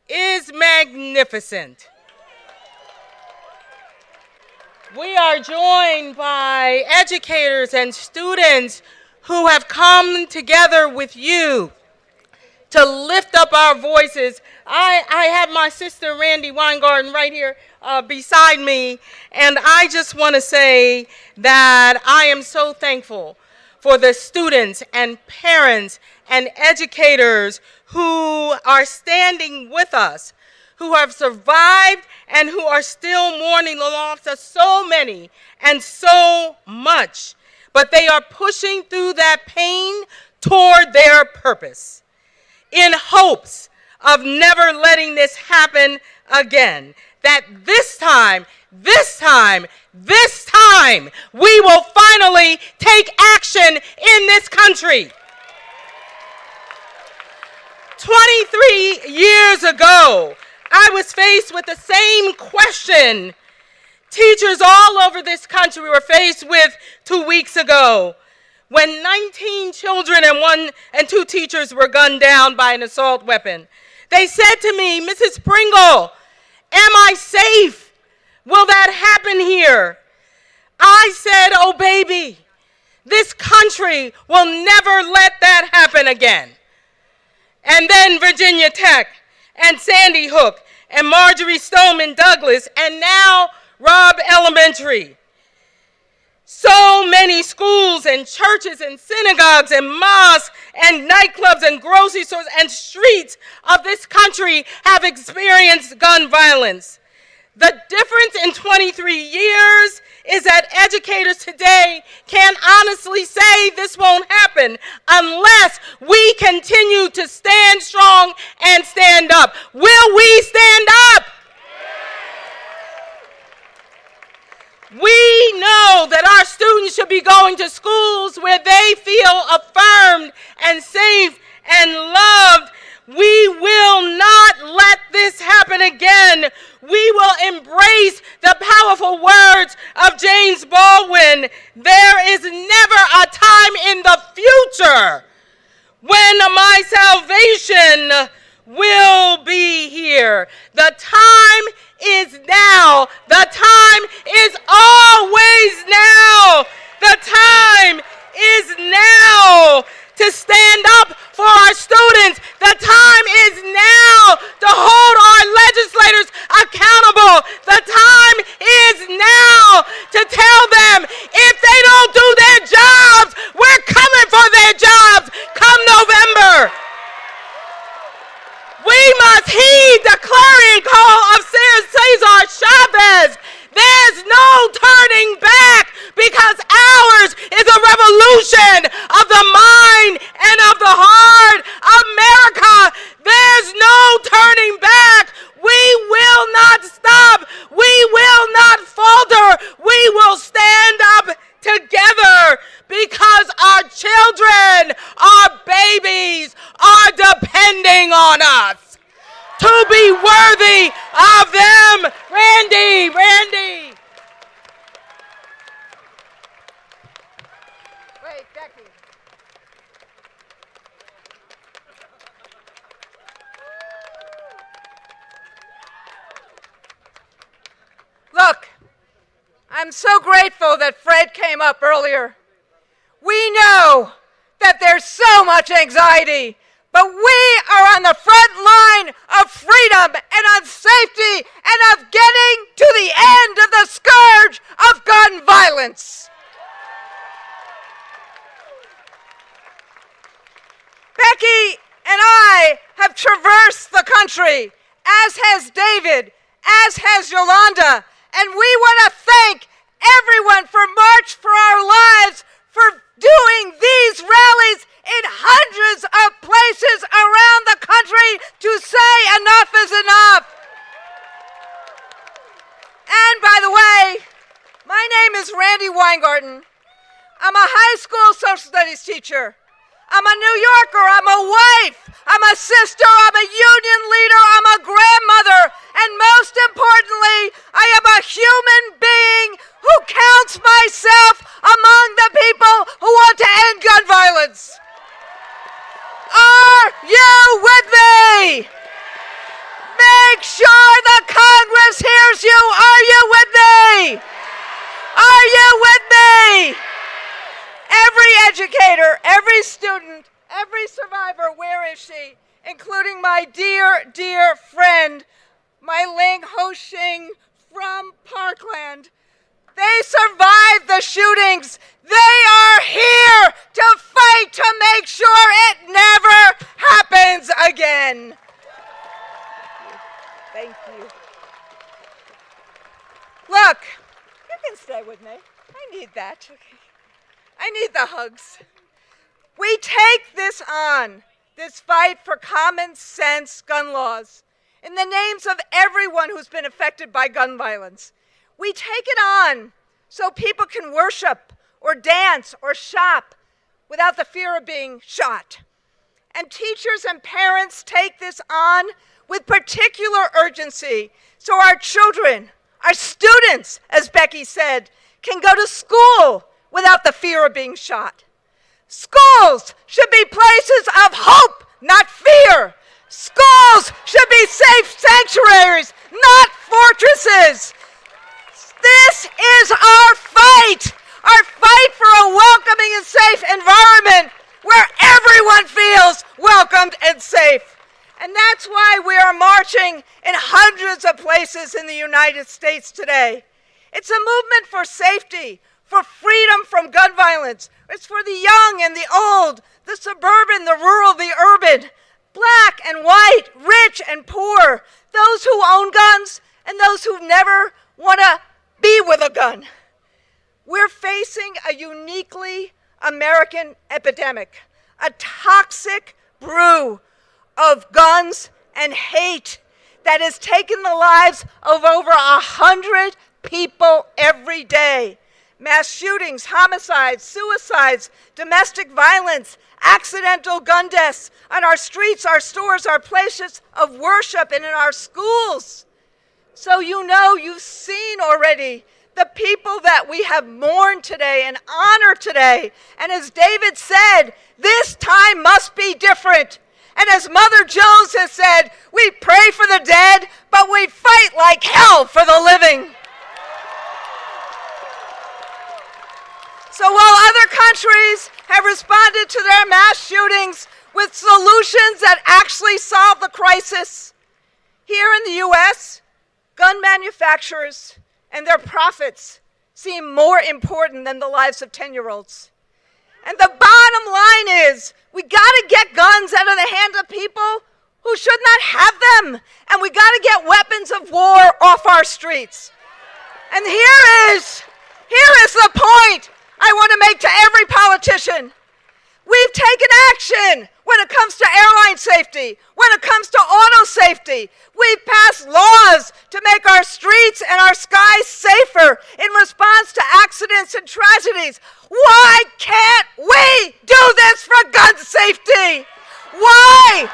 is magnificent. We are joined by educators and students who have come together with you to lift up our voices. I have my sister Randy Weingarten right here beside me, and I just want to say that I am so thankful for the students and parents and educators who are standing with us, who have survived and who are still mourning the loss of so many and so much. But they are pushing through that pain toward their purpose. in hopes of never letting this happen again. That this time, we will finally take action in this country. 23 years ago, I was faced with the same question teachers all over this country were faced with 2 weeks ago when 19 children and 2 teachers were gunned down by an assault weapon. They said to me, Mrs. Pringle, am I safe? Will that happen here? I said, oh baby, this country will never let that happen again. And then Virginia Tech and Sandy Hook and Marjorie Stoneman Douglas and now Robb Elementary. So many schools and churches and synagogues and mosques and nightclubs and grocery stores and streets of this country have experienced gun violence. The difference in 23 years is that educators today can honestly say this won't happen unless we continue to stand strong and stand up. Will we stand up? We know that our students should be going to schools where they feel affirmed and safe and loved. We will not let this happen again. We will embrace the powerful words of James Baldwin. There is never a time in the future when my salvation will be here. The time is now. The time is always now. The time is now to stand up for our students. The time is now to hold our legislators accountable. The time is now to tell them if they don't do their jobs, we're coming for their jobs come November. We must heed the clarion call of Cesar Chavez. There's no turning back because ours is a revolution of the mind and of the heart. America, there's no turning back. We will not stop. We will not falter. We will stand up together because our children, our babies are depending on us to be worthy of them. Randy. Wait, Becky. Look, I'm so grateful that Fred came up earlier. We know that there's so much anxiety, but we are on the front line of freedom and of safety and of getting to the end of the scourge of gun violence. Becky and I have traversed the country, as has David, as has Yolanda, and we want to thank everyone for March for Our Lives for doing these rallies in hundreds of places around the country to say enough is enough. And by the way, my name is Randy Weingarten. I'm a high school social studies teacher. I'm a New Yorker, I'm a wife, I'm a sister, I'm a union leader, I'm a grandmother, and most importantly, I am a human being who counts myself among the people who want to end gun violence. Are you with me? Make sure the Congress hears you. Are you with me? Are you with me? Every educator, every student, every survivor, where is she? Including my dear, dear friend, my Ling Ho-Shing from Parkland. They survived the shootings. They are here to fight to make sure it never happens again. Thank you. Look, you can stay with me. I need that. Okay. I need the hugs. We take this on. this fight for common sense gun laws in the names of everyone who's been affected by gun violence. We take it on so people can worship or dance or shop without the fear of being shot. And teachers and parents take this on with particular urgency so our children, our students, as Becky said, can go to school without the fear of being shot. Schools should be places of hope, not fear. Schools should be safe sanctuaries, not fortresses. This is our fight for a welcoming and safe environment where everyone feels welcomed and safe. And that's why we are marching in hundreds of places in the United States today. It's a movement for safety, for freedom from gun violence. It's for the young and the old, the suburban, the rural, the urban, black and white, rich and poor, those who own guns and those who never want to be with a gun. We're facing a uniquely American epidemic, a toxic brew of guns and hate that has taken the lives of over 100 people every day. Mass shootings, homicides, suicides, domestic violence, accidental gun deaths on our streets, our stores, our places of worship, and in our schools. So you know, you've seen already the people that we have mourned today and honored today. And as David said, this time must be different. And as Mother Jones has said, we pray for the dead, but we fight like hell for the living. So while other countries have responded to their mass shootings with solutions that actually solve the crisis, here in the U.S., gun manufacturers and their profits seem more important than the lives of 10-year-olds. And the bottom line is, we gotta get guns out of the hands of people who should not have them. And we gotta get weapons of war off our streets. And here is the point I want to make to every politician. We've taken action when it comes to airline safety, when it comes to auto safety. We've passed laws to make our streets and our skies safer in response to accidents and tragedies. Why can't we do this for gun safety? Why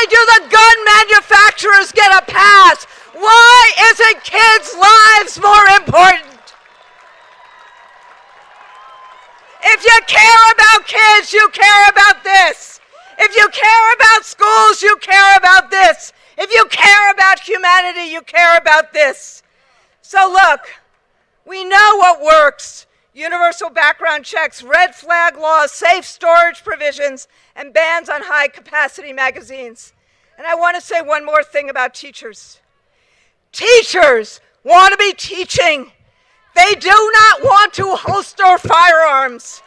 do the gun manufacturers get a pass? Why isn't kids' lives more important? If you care about kids, you care about this. If you care about schools, you care about this. If you care about humanity, you care about this. So look, we know what works. Universal background checks, red flag laws, safe storage provisions, and bans on high-capacity magazines. And I want to say one more thing about teachers. Teachers want to be teaching. They do not want to holster firearms.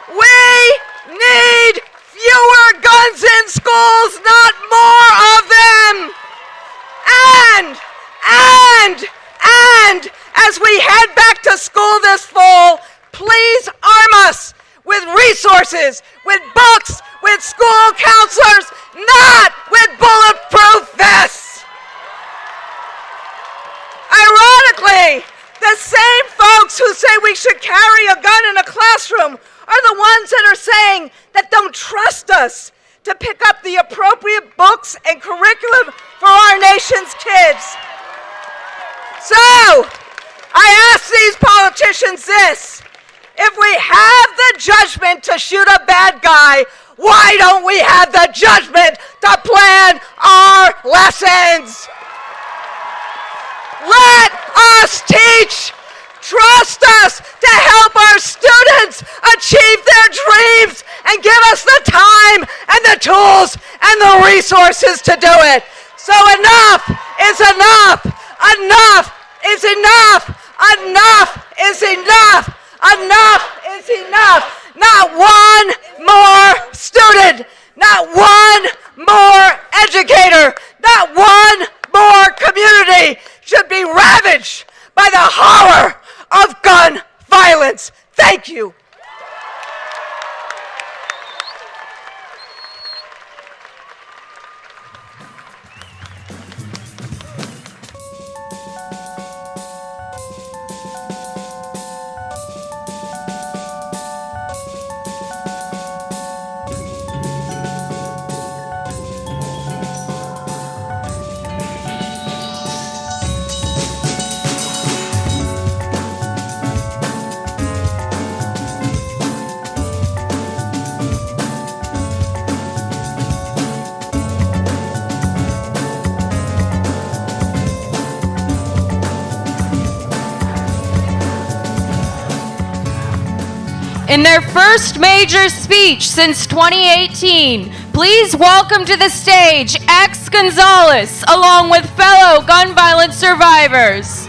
We need fewer guns in schools, not more of them. And as we head back to school this fall, please arm us with resources, with books, with school counselors, not with bulletproof vests. Ironically, the same folks who say we should carry a gun in a classroom are the ones that are saying that don't trust us to pick up the appropriate books and curriculum for our nation's kids. So, I ask these politicians this: if we have the judgment to shoot a bad guy, why don't we have the judgment to plan our lessons? Let us teach. Trust us to help our students achieve their dreams and give us the time and the tools and the resources to do it. So enough is enough. Enough is enough. Enough is enough. Enough is enough. Not one more student. Not one more educator. Not one more community should be ravaged by the horror of gun violence. Thank you. In their first major speech since 2018, please welcome to the stage X Gonzalez, along with fellow gun violence survivors.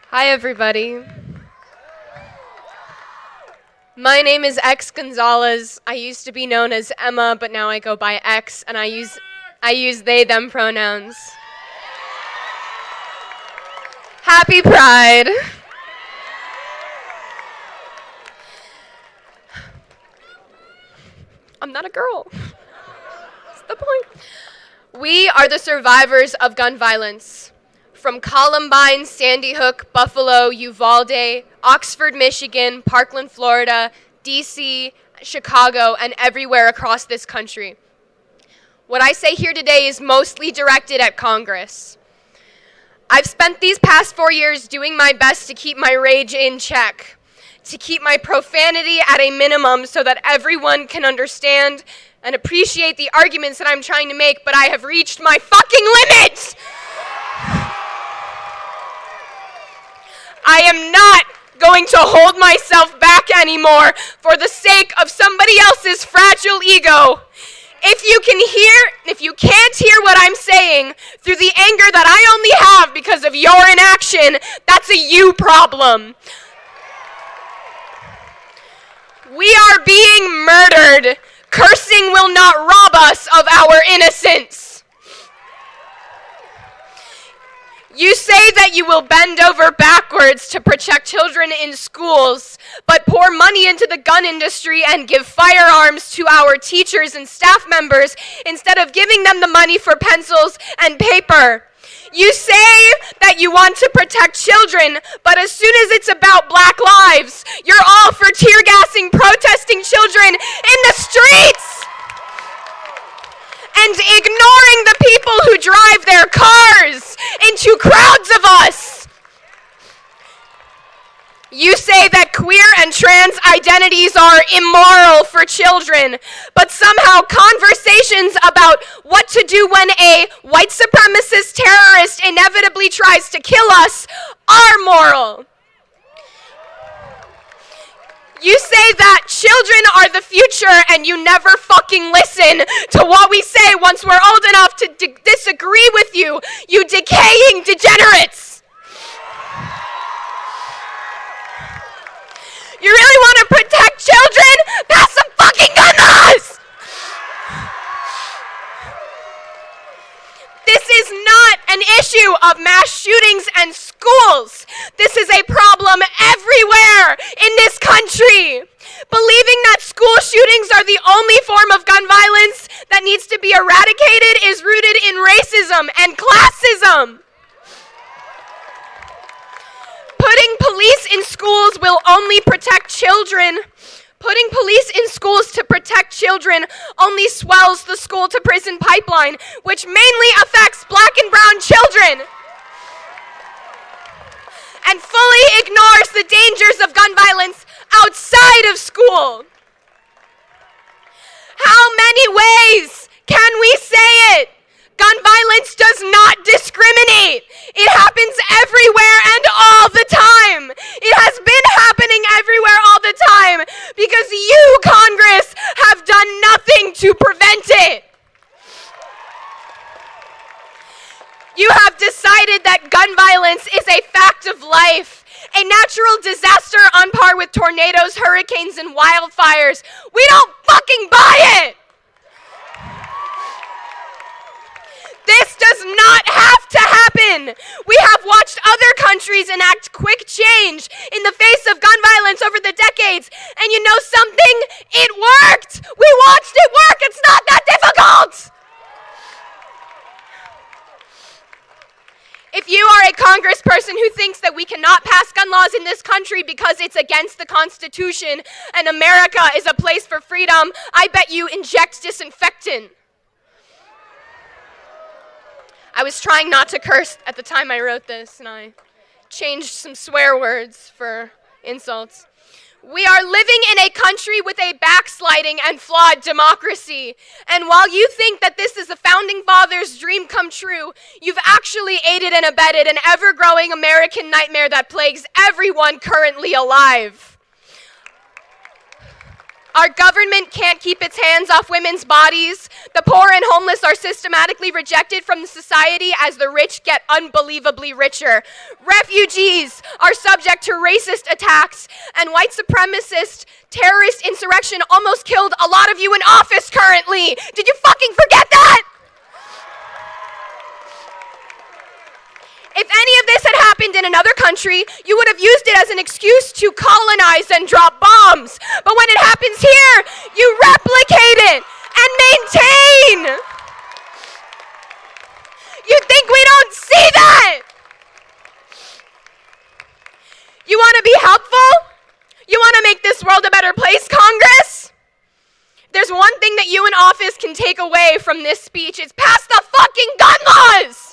Hi, everybody. My name is X Gonzalez. I used to be known as Emma, but now I go by X, and I use they, them pronouns. Happy Pride. I'm not a girl. That's the point. We are the survivors of gun violence. From Columbine, Sandy Hook, Buffalo, Uvalde, Oxford, Michigan, Parkland, Florida, DC, Chicago, and everywhere across this country. What I say here today is mostly directed at Congress. I've spent these past 4 years doing my best to keep my rage in check, to keep my profanity at a minimum so that everyone can understand and appreciate the arguments that I'm trying to make, but I have reached my fucking limits! I am not going to hold myself back anymore for the sake of somebody else's fragile ego. If you can't hear what I'm saying through the anger that I only have because of your inaction, that's a you problem. We are being murdered. Cursing will not rob us of our innocence. You say that you will bend over backwards to protect children in schools, but pour money into the gun industry and give firearms to our teachers and staff members instead of giving them the money for pencils and paper. You say that you want to protect children, but as soon as it's about Black lives, you're all for tear gassing protesting children in the streets and ignoring the people who drive their cars into crowds of us. You say that queer and trans identities are immoral for children, but somehow conversations about what to do when a white supremacist terrorist inevitably tries to kill us are moral. You say that children are the future and you never fucking listen to what we say once we're old enough to disagree with you, you decaying degenerates. You really want to protect children? Pass some fucking gun laws! This is not an issue of mass shootings and schools. This is a problem everywhere in this country. Believing that school shootings are the only form of gun violence that needs to be eradicated is rooted in racism and classism. Putting police in schools will only protect children. Putting police in schools to protect children only swells the school-to-prison pipeline, which mainly affects Black and brown children, and fully ignores the dangers of gun violence outside of school. How many ways can we say it? Gun violence does not discriminate. It happens everywhere and all the time. It has been happening everywhere all the time because you, Congress, have done nothing to prevent it. You have decided that gun violence is a fact of life, a natural disaster on par with tornadoes, hurricanes, and wildfires. We don't fucking buy it. This does not have to happen. We have watched other countries enact quick change in the face of gun violence over the decades. And you know something? It worked. We watched it work. It's not that difficult. If you are a congressperson who thinks that we cannot pass gun laws in this country because it's against the Constitution and America is a place for freedom, I bet you inject disinfectant. I was trying not to curse at the time I wrote this, and I changed some swear words for insults. We are living in a country with a backsliding and flawed democracy. And while you think that this is the Founding Fathers' dream come true, you've actually aided and abetted an ever-growing American nightmare that plagues everyone currently alive. Our government can't keep its hands off women's bodies. The poor and homeless are systematically rejected from the society as the rich get unbelievably richer. Refugees are subject to racist attacks, and white supremacist terrorist insurrection almost killed a lot of you in office currently. Did you fucking forget that? If any of this had happened in another country, you would have used it as an excuse to colonize and drop bombs. But when it happens here, you replicate it and maintain. You think we don't see that? You want to be helpful? You want to make this world a better place, Congress? There's one thing that you in office can take away from this speech. It's pass the fucking gun laws!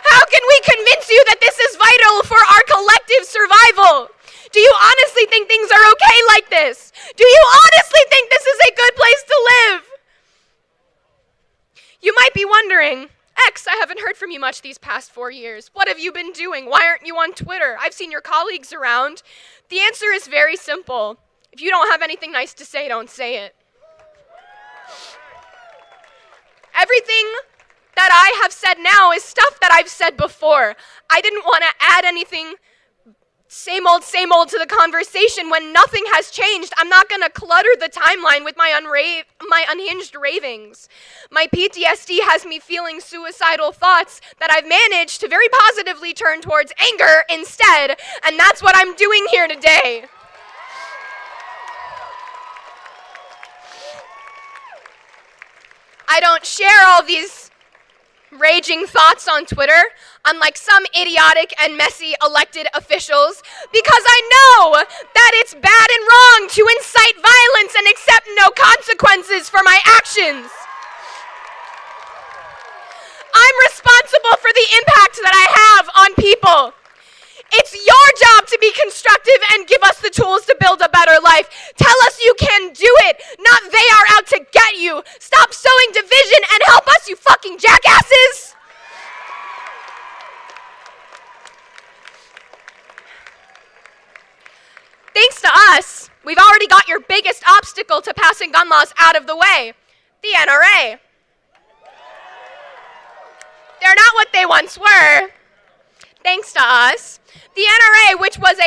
How can we convince you that this is vital for our collective survival? Do you honestly think things are okay like this? Do you honestly think this is a good place to live? You might be wondering, X, I haven't heard from you much these past 4 years. What have you been doing? Why aren't you on Twitter? I've seen your colleagues around. The answer is very simple. If you don't have anything nice to say, don't say it. Everything that I have said now is stuff that I've said before. I didn't want to add anything same old to the conversation when nothing has changed. I'm not going to clutter the timeline with my unhinged ravings. My PTSD has me feeling suicidal thoughts that I've managed to very positively turn towards anger instead, and that's what I'm doing here today. I don't share all these raging thoughts on Twitter, unlike some idiotic and messy elected officials, because I know that it's bad and wrong to incite violence and accept no consequences for my actions. I'm responsible for the impact that I have on people. It's your job to be constructive and give us the tools to build a better life. Tell us you can do it, not they are out to get you. Stop sowing division and help us, you fucking jackasses. Thanks to us, we've already got your biggest obstacle to passing gun laws out of the way, the NRA. They're not what they once were. Thanks to us, the NRA, which was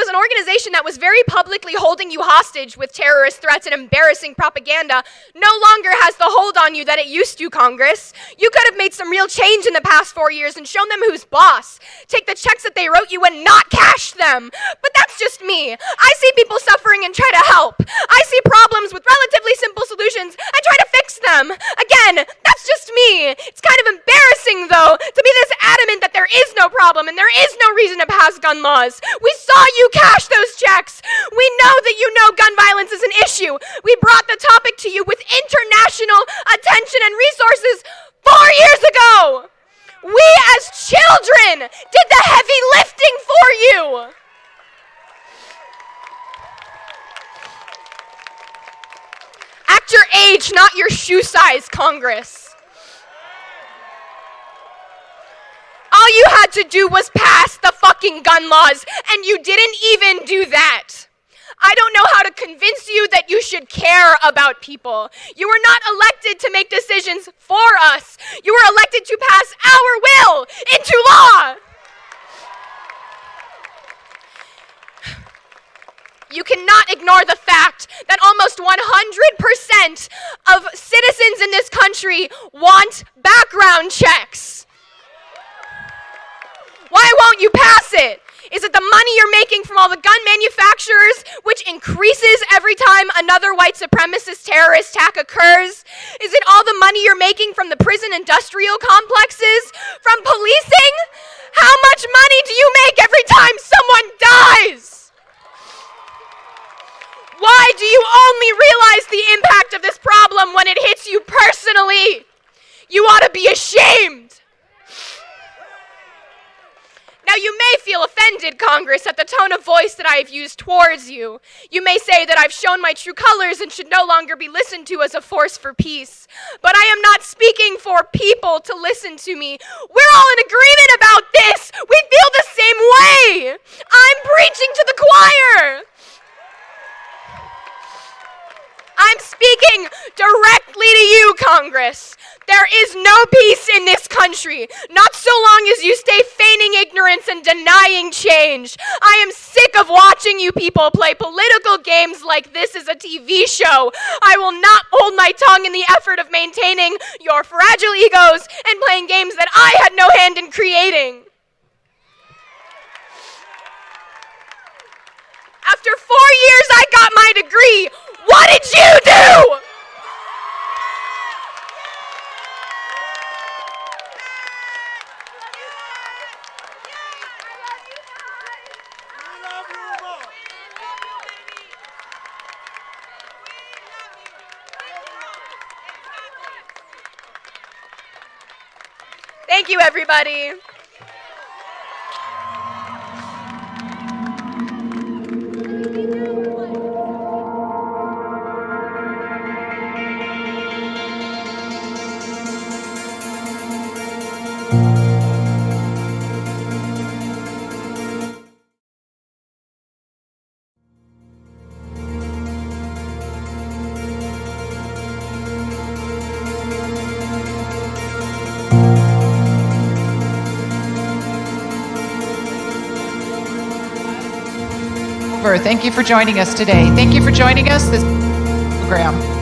an organization that was very publicly holding you hostage with terrorist threats and embarrassing propaganda, no longer has the hold on you that it used to, Congress. You could have made some real change in the past 4 years and shown them who's boss. Take the checks that they wrote you and not cash them. But that's just me. I see people suffering and try to help. I see problems with relatively simple solutions and try to fix them. Again, that's just me. It's kind of embarrassing, though, to be this adamant that there is no problem and there is no reason to pass gun laws. We saw you cash those checks. We know that you know gun violence is an issue. We brought the topic to you with international attention and resources 4 years ago. We as children did the heavy lifting for you. Act your age, not your shoe size, Congress. All you had to do was pass the fucking gun laws, and you didn't even do that. I don't know how to convince you that you should care about people. You were not elected to make decisions for us. You were elected to pass our will into law. You cannot ignore the fact that almost 100% of citizens in this country want background checks. Why won't you pass it? Is it the money you're making from all the gun manufacturers, which increases every time another white supremacist terrorist attack occurs? Is it all the money you're making from the prison industrial complexes? From policing? How much money do you make every time someone dies? Why do you only realize the impact of this problem when it hits you personally? You ought to be ashamed. Now, you may offended, Congress, at the tone of voice that I have used towards you. You may say that I've shown my true colors and should no longer be listened to as a force for peace. But I am not speaking for people to listen to me. We're all in agreement about this. We feel the same way. I'm preaching to the choir. I'm speaking directly to you, Congress. There is no peace in this country, not so long as you stay feigning ignorance and denying change. I am sick of watching you people play political games like this is a TV show. I will not hold my tongue in the effort of maintaining your fragile egos and playing games that I had no hand in creating. After 4 years, I got my degree. What did you do? Thank you, everybody. Thank you for joining us today. Thank you for joining us this program.